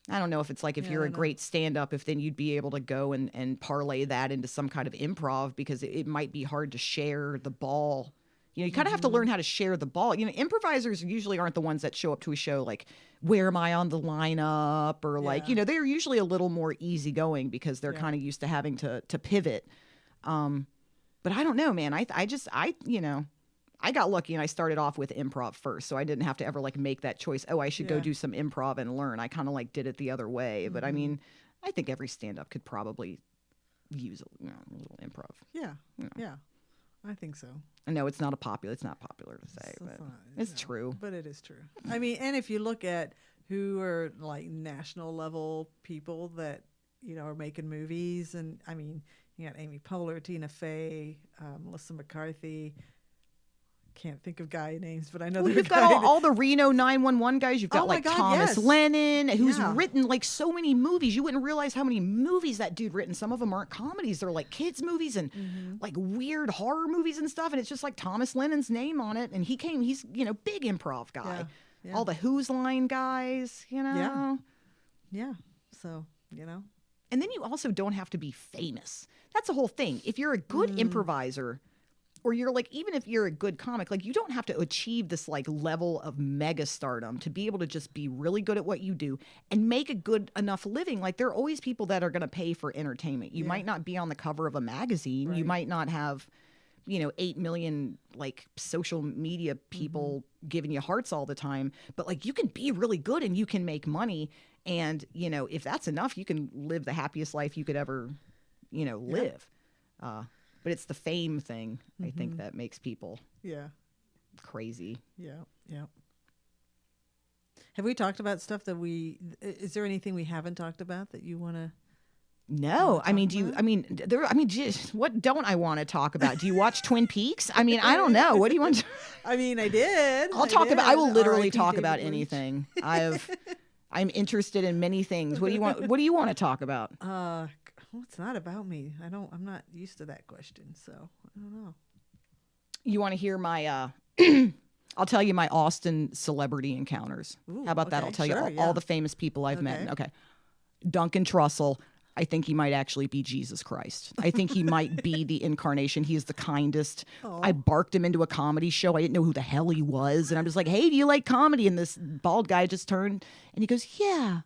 B: I don't know if it's like if you're a great stand-up, if then you'd be able to go and parlay that into some kind of improv because it might be hard to share the ball. You kind of have to learn how to share the ball. Improvisers usually aren't the ones that show up to a show like, where am I on the lineup? Or like, they're usually a little more easygoing because they're kind of used to having to pivot. But I don't know, man. I got lucky and I started off with improv first. So I didn't have to ever like make that choice. Oh, I should go do some improv and learn. I kind of like did it the other way. But I mean, I think every stand-up could probably use a little improv.
A: Yeah. Yeah. I think so.
B: I know it's not popular to say, but it's true.
A: But it is true. I mean, and if you look at who are like national level people that, are making movies, and I mean, you got Amy Poehler, Tina Fey, Melissa McCarthy. Can't think of guy names, but I know
B: you've got all the Reno 911 guys. You've got Thomas Lennon, who's written like so many movies. You wouldn't realize how many movies that dude written. Some of them aren't comedies; they're like kids movies and like weird horror movies and stuff. And it's just like Thomas Lennon's name on it. And he's big improv guy. Yeah. All the Who's Line guys,
A: Yeah. So
B: And then you also don't have to be famous. That's the whole thing. If you're a good improviser. Or you're like, even if you're a good comic, like you don't have to achieve this like level of mega stardom to be able to just be really good at what you do and make a good enough living. Like there are always people that are going to pay for entertainment. You might not be on the cover of a magazine. Right. You might not have, 8 million like social media people giving you hearts all the time, but like you can be really good and you can make money. And, if that's enough, you can live the happiest life you could ever, live. But it's the fame thing, I think, that makes people crazy.
A: Yeah. Have we talked about stuff that is there anything we haven't talked about that you want to?
B: No. I mean, what don't I want to talk about? Do you watch Twin Peaks? I mean, I don't know. What do you want to?
A: I mean, I did.
B: I will literally talk about anything. I'm interested in many things. What do you want to talk about?
A: Well, it's not about me. I'm not used to that question, so I don't know.
B: You want to hear my, I'll tell you my Austin celebrity encounters.
A: Ooh,
B: how about that? I'll tell you all the famous people I've met. Okay. Duncan Trussell. I think he might actually be Jesus Christ. I think he might be the incarnation. He is the kindest. Oh. I barked him into a comedy show. I didn't know who the hell he was. And I'm just like, hey, do you like comedy? And this bald guy just turned and he goes, yeah,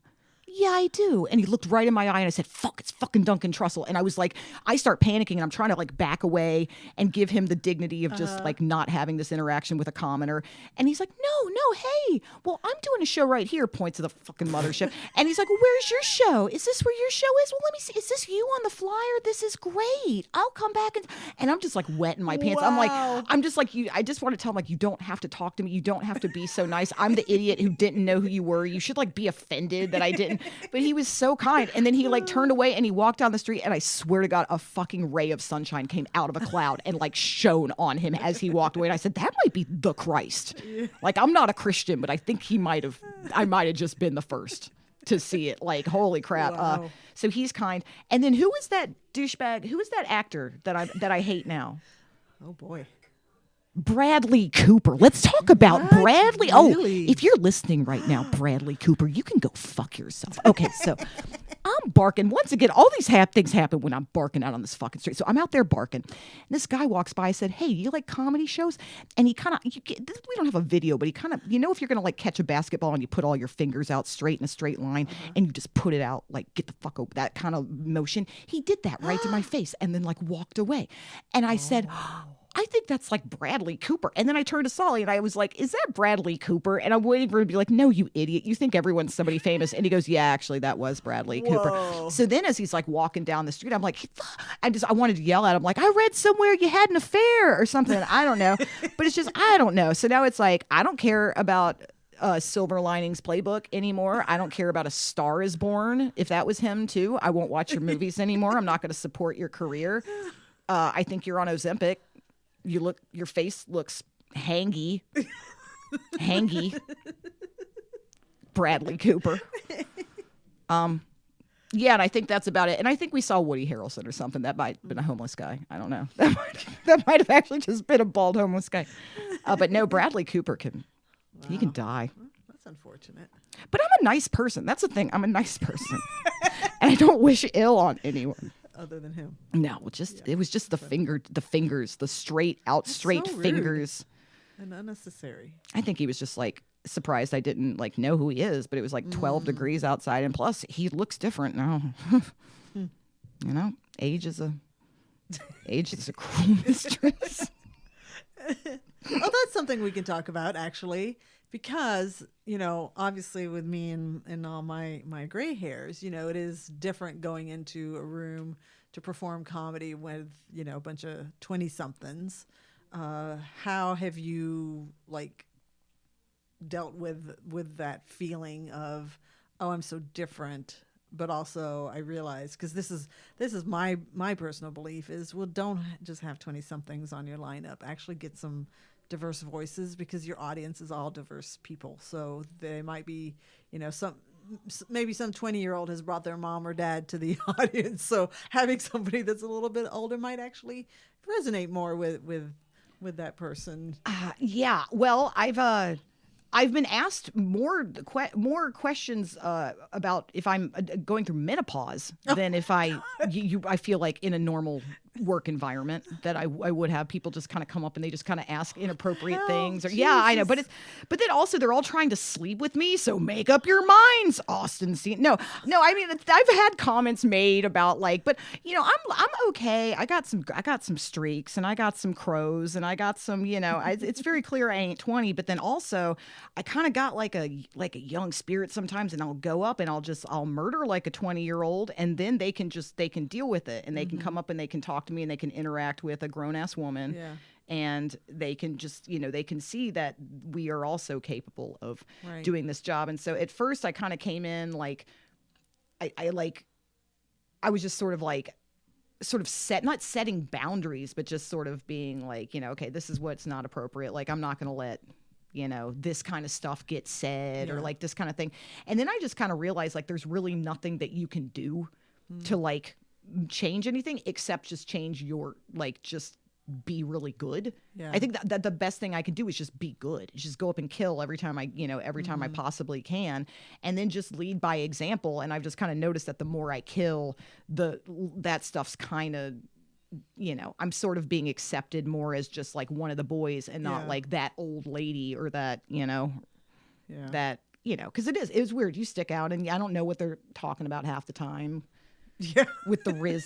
B: I do. And he looked right in my eye and I said, fuck, it's fucking Duncan Trussell. And I was like, I start panicking and I'm trying to like back away and give him the dignity of just like not having this interaction with a commoner. And he's like, no, hey, well, I'm doing a show right here, points to the fucking mothership. And he's like, well, where's your show? Is this where your show is? Well, let me see. Is this you on the flyer? This is great. I'll come back. And I'm just like wetting my pants.
A: Wow.
B: I'm just like, I just want to tell him like, you don't have to talk to me. You don't have to be so nice. I'm the idiot who didn't know who you were. You should like be offended that I didn't. But he was so kind. And then he like turned away and he walked down the street and I swear to God, a fucking ray of sunshine came out of a cloud and like shone on him as he walked away. And I said, that might be the Christ. Like, I'm not a Christian, but I think I might have just been the first to see it. Like, holy crap.
A: Wow.
B: So he's kind. And then who is that douchebag? Who is that actor that I hate now?
A: Oh boy.
B: Bradley Cooper. Let's talk about Bradley.
A: Really?
B: Oh, if you're listening right now, Bradley Cooper, you can go fuck yourself. Okay, so I'm barking. Once again, all these things happen when I'm barking out on this fucking street. So I'm out there barking. And this guy walks by. I said, hey, do you like comedy shows? And he kind of, we don't have a video, but he kind of, if you're going to like catch a basketball and you put all your fingers out straight in a straight line and you just put it out, like get the fuck over, that kind of motion. He did that right to my face and then like walked away. And I said, I think that's like Bradley Cooper. And then I turned to Solly and I was like, is that Bradley Cooper? And I'm waiting for him to be like, no, you idiot. You think everyone's somebody famous. And he goes, yeah, actually, that was Bradley Cooper. So then as he's like walking down the street, I'm like, I wanted to yell at him like, I read somewhere you had an affair or something. I don't know. But it's just, I don't know. So now it's like, I don't care about Silver Linings Playbook anymore. I don't care about A Star Is Born. If that was him too, I won't watch your movies anymore. I'm not going to support your career. I think you're on Ozempic. Your face looks hangy. Bradley Cooper. Yeah, and I think that's about it. And I think we saw Woody Harrelson or something. That might have been a homeless guy. I don't know. That might have actually just been a bald homeless guy. But no, Bradley Cooper he can die.
A: Well, that's unfortunate.
B: But I'm a nice person. That's the thing. I'm a nice person. And I don't wish ill on anyone.
A: Other than him.
B: No, it was just the fingers, the straight fingers.
A: And unnecessary.
B: I think he was just like surprised I didn't like know who he is, but it was like 12 degrees outside, and plus he looks different now. You know, age is a cruel mistress.
A: Oh, that's something we can talk about actually, because obviously with me and all my gray hairs, it is different going into a room to perform comedy with a bunch of 20-somethings. How have you dealt with that feeling of, oh, I'm so different, but also I realize, because this is my personal belief is, well, don't just have 20-somethings on your lineup. Actually get some diverse voices, because your audience is all diverse people. So they might be, maybe some 20-year-old has brought their mom or dad to the audience. So having somebody that's a little bit older might actually resonate more with that person.
B: Yeah. Well, I've been asked more questions about if I'm going through menopause than if I feel like in a normal work environment that I would have people just kind of come up and they just kind of ask inappropriate things. Or
A: Jesus.
B: Yeah, I know, but then also they're all trying to sleep with me, so make up your minds, Austin. No, I mean, I've had comments made about but I'm okay. I got some streaks, and I got some crows, and I got some, it's very clear I ain't 20, but then also I kind of got like a young spirit sometimes, and I'll go up and I'll murder like a 20-year-old, and then they can deal with it, and they can come up and they can talk to me, and they can interact with a grown-ass woman. Yeah. And they can just, they can see that we are also capable of doing this job. And so at first I kind of came in I was just sort of not setting boundaries, but just sort of being okay, this is what's not appropriate. Like, I'm not going to let, this kind of stuff get said, or this kind of thing. And then I just kind of realized there's really nothing that you can do to change anything, except just change your just be really good. Yeah. I think that the best thing I can do is just be good. Just go up and kill every time I possibly can, and then just lead by example. And I've just kind of noticed that the more I kill, that stuff's kind of, I'm sort of being accepted more as just one of the boys, and not that old lady or that, that, because it is weird. You stick out, and I don't know what they're talking about half the time. Yeah, with the Riz.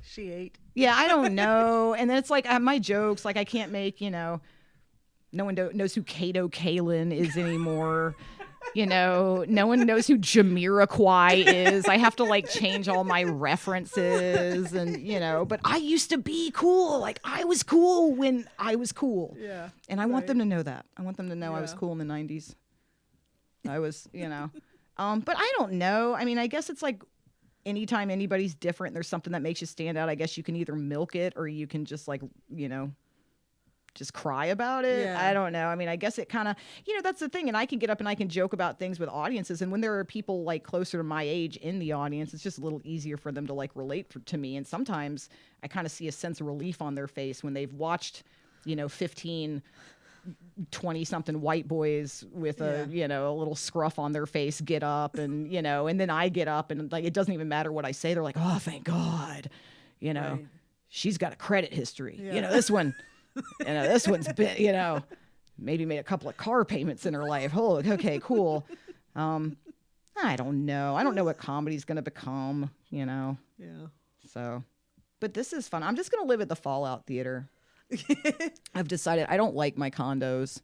A: She ate.
B: Yeah, I don't know. And then it's my jokes, I can't make, no one knows who Kato Kalin is anymore. No one knows who Jamiroquai is. I have to change all my references, and but I used to be cool. I was cool when I was cool. Yeah. And I want them to know that. I want them to know I was cool in the 90s. I was, but I don't know. I mean, I guess it's anytime anybody's different, there's something that makes you stand out. I guess you can either milk it, or you can just just cry about it. Yeah. I don't know. I mean, I guess it kind of, that's the thing. And I can get up and I can joke about things with audiences. And when there are people closer to my age in the audience, it's just a little easier for them to relate to me. And sometimes I kind of see a sense of relief on their face when they've watched, 15 20-something white boys with a little scruff on their face get up, and and then I get up, and it doesn't even matter what I say. They're like, oh, thank God, she's got a credit history. This one, this one's been, maybe made a couple of car payments in her life. Oh, okay, cool. I don't know. I don't know what comedy's going to become, Yeah. So But this is fun. I'm just going to live at the Fallout Theater. I've decided I don't like my condos.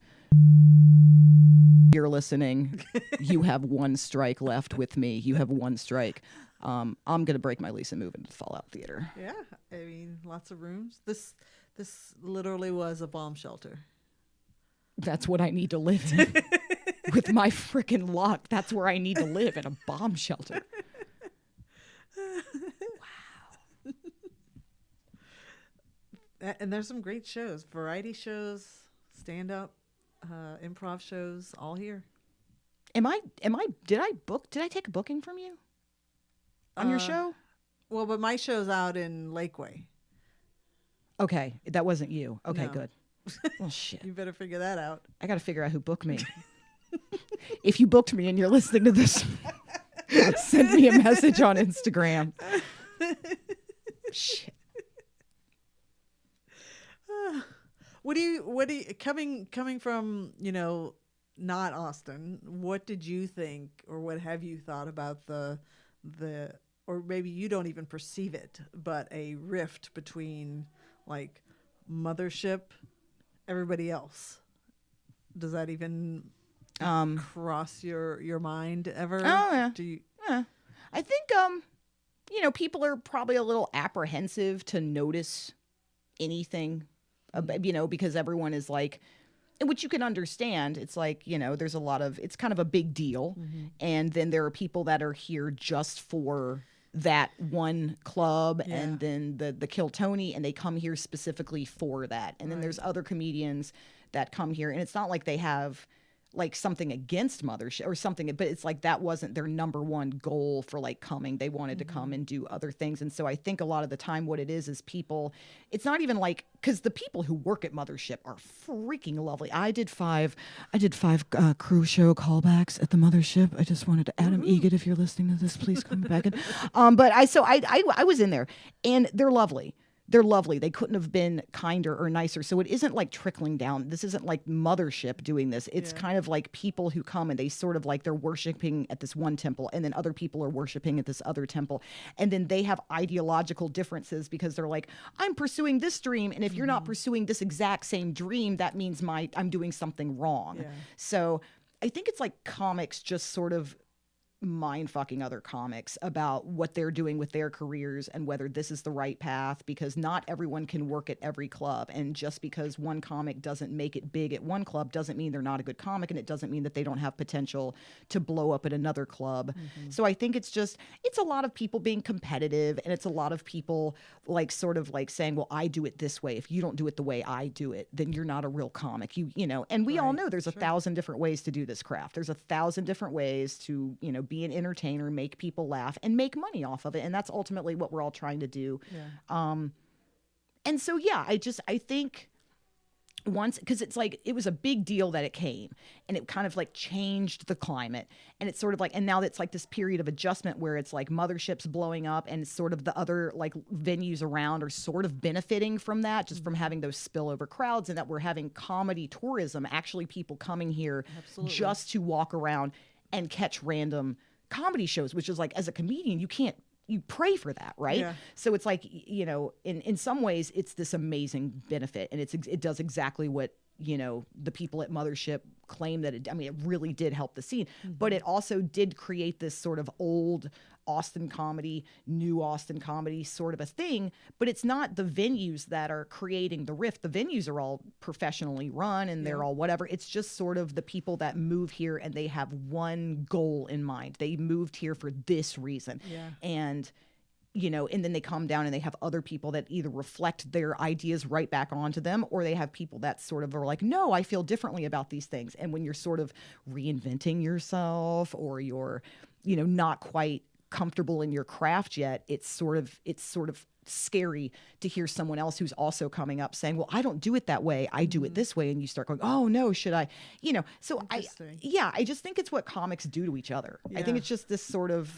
B: You're listening. You have one strike left with me. You have one strike. I'm going to break my lease and move into the Fallout Theater.
A: Yeah, I mean, lots of rooms. This literally was a bomb shelter.
B: That's what I need to live in. With my freaking luck, that's where I need to live, in a bomb shelter. Wow.
A: And there's some great shows, variety shows, stand-up, improv shows, all here.
B: Did I take a booking from you on your show?
A: Well, but my show's out in Lakeway.
B: Okay, that wasn't you. Okay,
A: No.
B: good. Well, shit.
A: You better figure that out.
B: I got to figure out who booked me. If you booked me and you're listening to this, send me a message on Instagram. Shit.
A: What do you coming from, not Austin, what did you think, or what have you thought about the or maybe you don't even perceive it, but a rift between like Mothership, everybody else? Does that even cross your mind ever?
B: Oh yeah.
A: Do you?
B: Yeah. I think people are probably a little apprehensive to notice anything, because everyone is like, which you can understand. It's like, there's a lot of, it's kind of a big deal. Mm-hmm. And then there are people that are here just for that one club, yeah. And then the Kill Tony, and they come here specifically for that. And then there's other comedians that come here, and it's not like they have like something against Mothership or something, but it's like that wasn't their number one goal for like coming. They wanted to come and do other things. And so I think a lot of the time what it is people, it's not even like, because the people who work at Mothership are freaking lovely. I did five crew show callbacks at the Mothership. I just wanted to, Adam Egid, if you're listening to this, please come back in. But I was in there, and they're lovely. They're lovely. They couldn't have been kinder or nicer. So it isn't like trickling down. This isn't like Mothership doing this. It's kind of like people who come and they sort of like they're worshiping at this one temple, and then other people are worshiping at this other temple. And then they have ideological differences because they're like, I'm pursuing this dream. And if you're not pursuing this exact same dream, that means I'm doing something wrong. Yeah. So I think it's like comics just sort of mind fucking other comics about what they're doing with their careers and whether this is the right path, because not everyone can work at every club. And just because one comic doesn't make it big at one club doesn't mean they're not a good comic, and it doesn't mean that they don't have potential to blow up at another club. So I think it's a lot of people being competitive, and it's a lot of people like sort of like saying, well, I do it this way. If you don't do it the way I do it, then you're not a real comic. And we all know there's 1,000 different ways to do this craft. There's 1,000 different ways to, be an entertainer, make people laugh, and make money off of it. And that's ultimately what we're all trying to do. Yeah. And so, yeah, I think once, because it's like, it was a big deal that it came, and it kind of like changed the climate. And it's sort of like, and now it's like this period of adjustment where it's like Mothership's blowing up, and sort of the other like venues around are sort of benefiting from that, just from having those spillover crowds, and that we're having comedy tourism, actually people coming here just to walk around and catch random comedy shows, which is like, as a comedian, you pray for that, right? Yeah. So it's like, in some ways it's this amazing benefit, and it does exactly what, the people at Mothership claim that it really did help the scene, but it also did create this sort of old Austin comedy, new Austin comedy sort of a thing. But it's not the venues that are creating the rift. The venues are all professionally run, and they're all whatever. It's just sort of the people that move here, and they have one goal in mind. They moved here for this reason. Yeah. And and then they come down and they have other people that either reflect their ideas right back onto them, or they have people that sort of are like, no, I feel differently about these things. And when you're sort of reinventing yourself, or you're, not quite comfortable in your craft yet, it's sort of scary to hear someone else who's also coming up saying, well, I don't do it that way, I do it this way. And you start going, oh no, should I, so I just think it's what comics do to each other. Yeah. I think it's just this sort of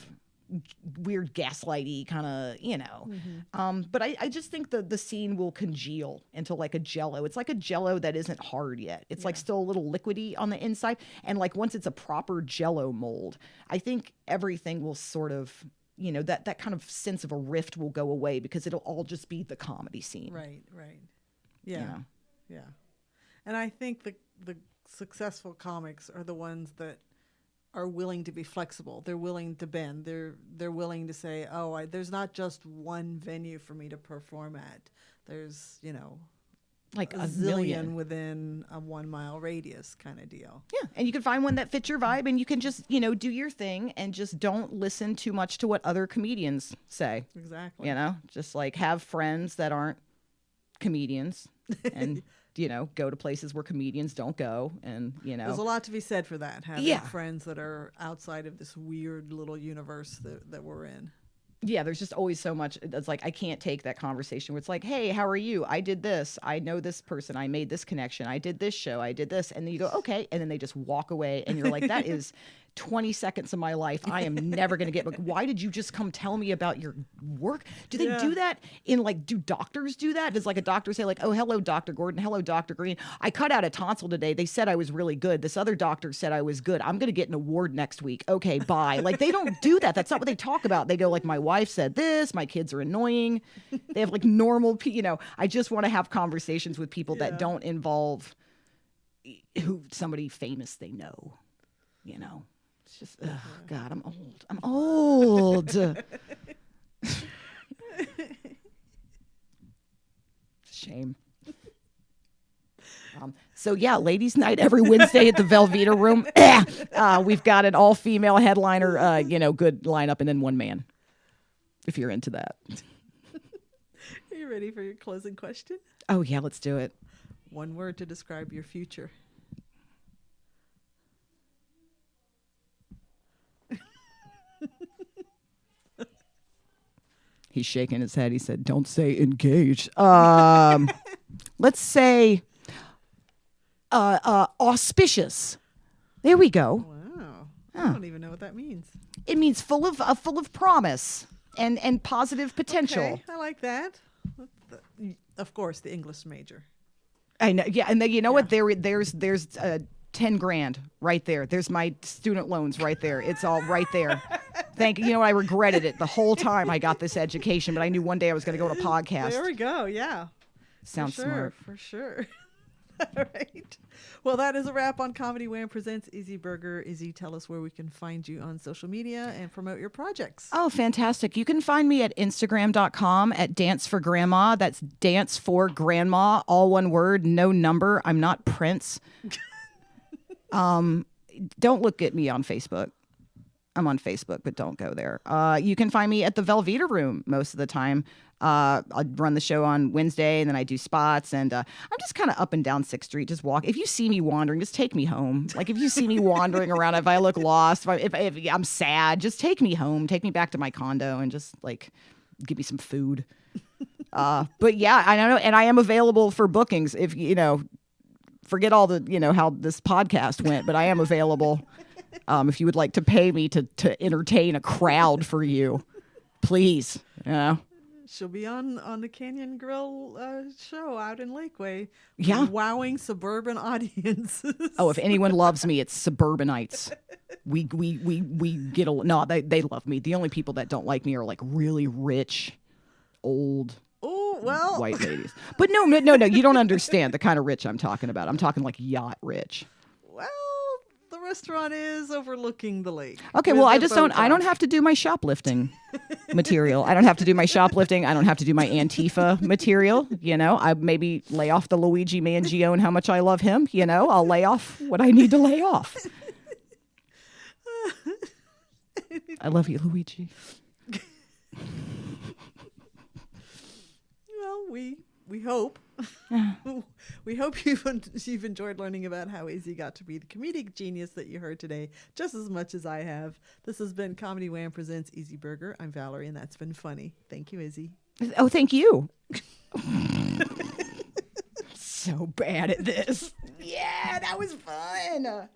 B: weird gaslighty kind of, but I just think the scene will congeal into like a jello. It's like a jello that isn't hard yet. It's like still a little liquidy on the inside. And like once it's a proper jello mold, I think everything will sort of that kind of sense of a rift will go away because it'll all just be the comedy scene.
A: Right. Yeah. Yeah. And I think the successful comics are the ones that are willing to be flexible. They're willing to bend. They're willing to say, there's not just one venue for me to perform at. There's,
B: like
A: a zillion
B: million
A: within a 1 mile radius kind of deal.
B: Yeah. And you can find one that fits your vibe, and you can just, do your thing and just don't listen too much to what other comedians say.
A: Exactly.
B: Just like have friends that aren't comedians and, go to places where comedians don't go. And,
A: there's a lot to be said for that. Having friends that are outside of this weird little universe that we're in.
B: Yeah, there's just always so much. It's like I can't take that conversation where it's like, hey, how are you? I did this. I know this person. I made this connection. I did this show. I did this. And then you go, okay. And then they just walk away. And you're like, that is 20 seconds of my life. I am never going to get, like, why did you just come tell me about your work? Do they do that do doctors do that? Does like a doctor say like, oh, hello, Dr. Gordon. Hello, Dr. Green. I cut out a tonsil today. They said I was really good. This other doctor said I was good. I'm going to get an award next week. Okay, bye. Like they don't do that. That's not what they talk about. They go like, my wife said this. My kids are annoying. They have like normal, I just want to have conversations with people that don't involve somebody famous they know, It's just, God, I'm old. I'm old. Shame. So yeah, ladies' night every Wednesday at the Velveeta Room. We've got an all-female headliner, good lineup, and then one man, if you're into that.
A: Are you ready for your closing question?
B: Oh yeah, let's do it.
A: One word to describe your future.
B: He's shaking his head. He said, don't say engaged. Let's say auspicious. There we go.
A: Wow. I don't even know what that means.
B: It means full of promise and positive potential.
A: Okay, I like that. Of course, the English major.
B: I know. Yeah, and then, what? There's $10,000 right there. There's my student loans right there. It's all right there. Thank you. I regretted it the whole time I got this education, but I knew one day I was going to go to a podcast.
A: There we go. Yeah.
B: Sounds smart.
A: For sure. All right. Well, that is a wrap on Comedy Wham Presents Izzy Burger. Izzy, tell us where we can find you on social media and promote your projects.
B: Oh, fantastic. You can find me at Instagram.com at Dance for Grandma. That's Dance for Grandma, all one word, no number. I'm not Prince. Don't look at me on Facebook. I'm on Facebook, but don't go there. You can find me at the Velveeta Room most of the time. I run the show on Wednesday, and then I do spots, and I'm just kind of up and down 6th Street, just walk. If you see me wandering, just take me home. Like, if you see me wandering around, if I look lost, if I'm sad, just take me home, take me back to my condo, and just, like, give me some food. But, yeah, I don't know, and I am available for bookings if, forget all the, how this podcast went, but I am available. If you would like to pay me to entertain a crowd for you, please,
A: She'll be on the Canyon Grill show out in Lakeway.
B: Yeah.
A: Wowing suburban audiences.
B: Oh, if anyone loves me, it's suburbanites. We get they love me. The only people that don't like me are like really rich, old.
A: Oh, well.
B: White ladies. But no, you don't understand the kind of rich I'm talking about. I'm talking like yacht rich.
A: Well, the restaurant is overlooking the lake.
B: Okay, well, I don't have to do my shoplifting material. I don't have to do my shoplifting. I don't have to do my Antifa material. I maybe lay off the Luigi Mangione, how much I love him. I'll lay off what I need to lay off. I love you, Luigi.
A: Well, we hope. We hope you've enjoyed learning about how Izzy got to be the comedic genius that you heard today, just as much as I have. This has been Comedy Wham Presents Izzy Burger. I'm Valerie, and that's been funny. Thank you, Izzy.
B: Oh, thank you. So bad at this. Yeah, that was fun.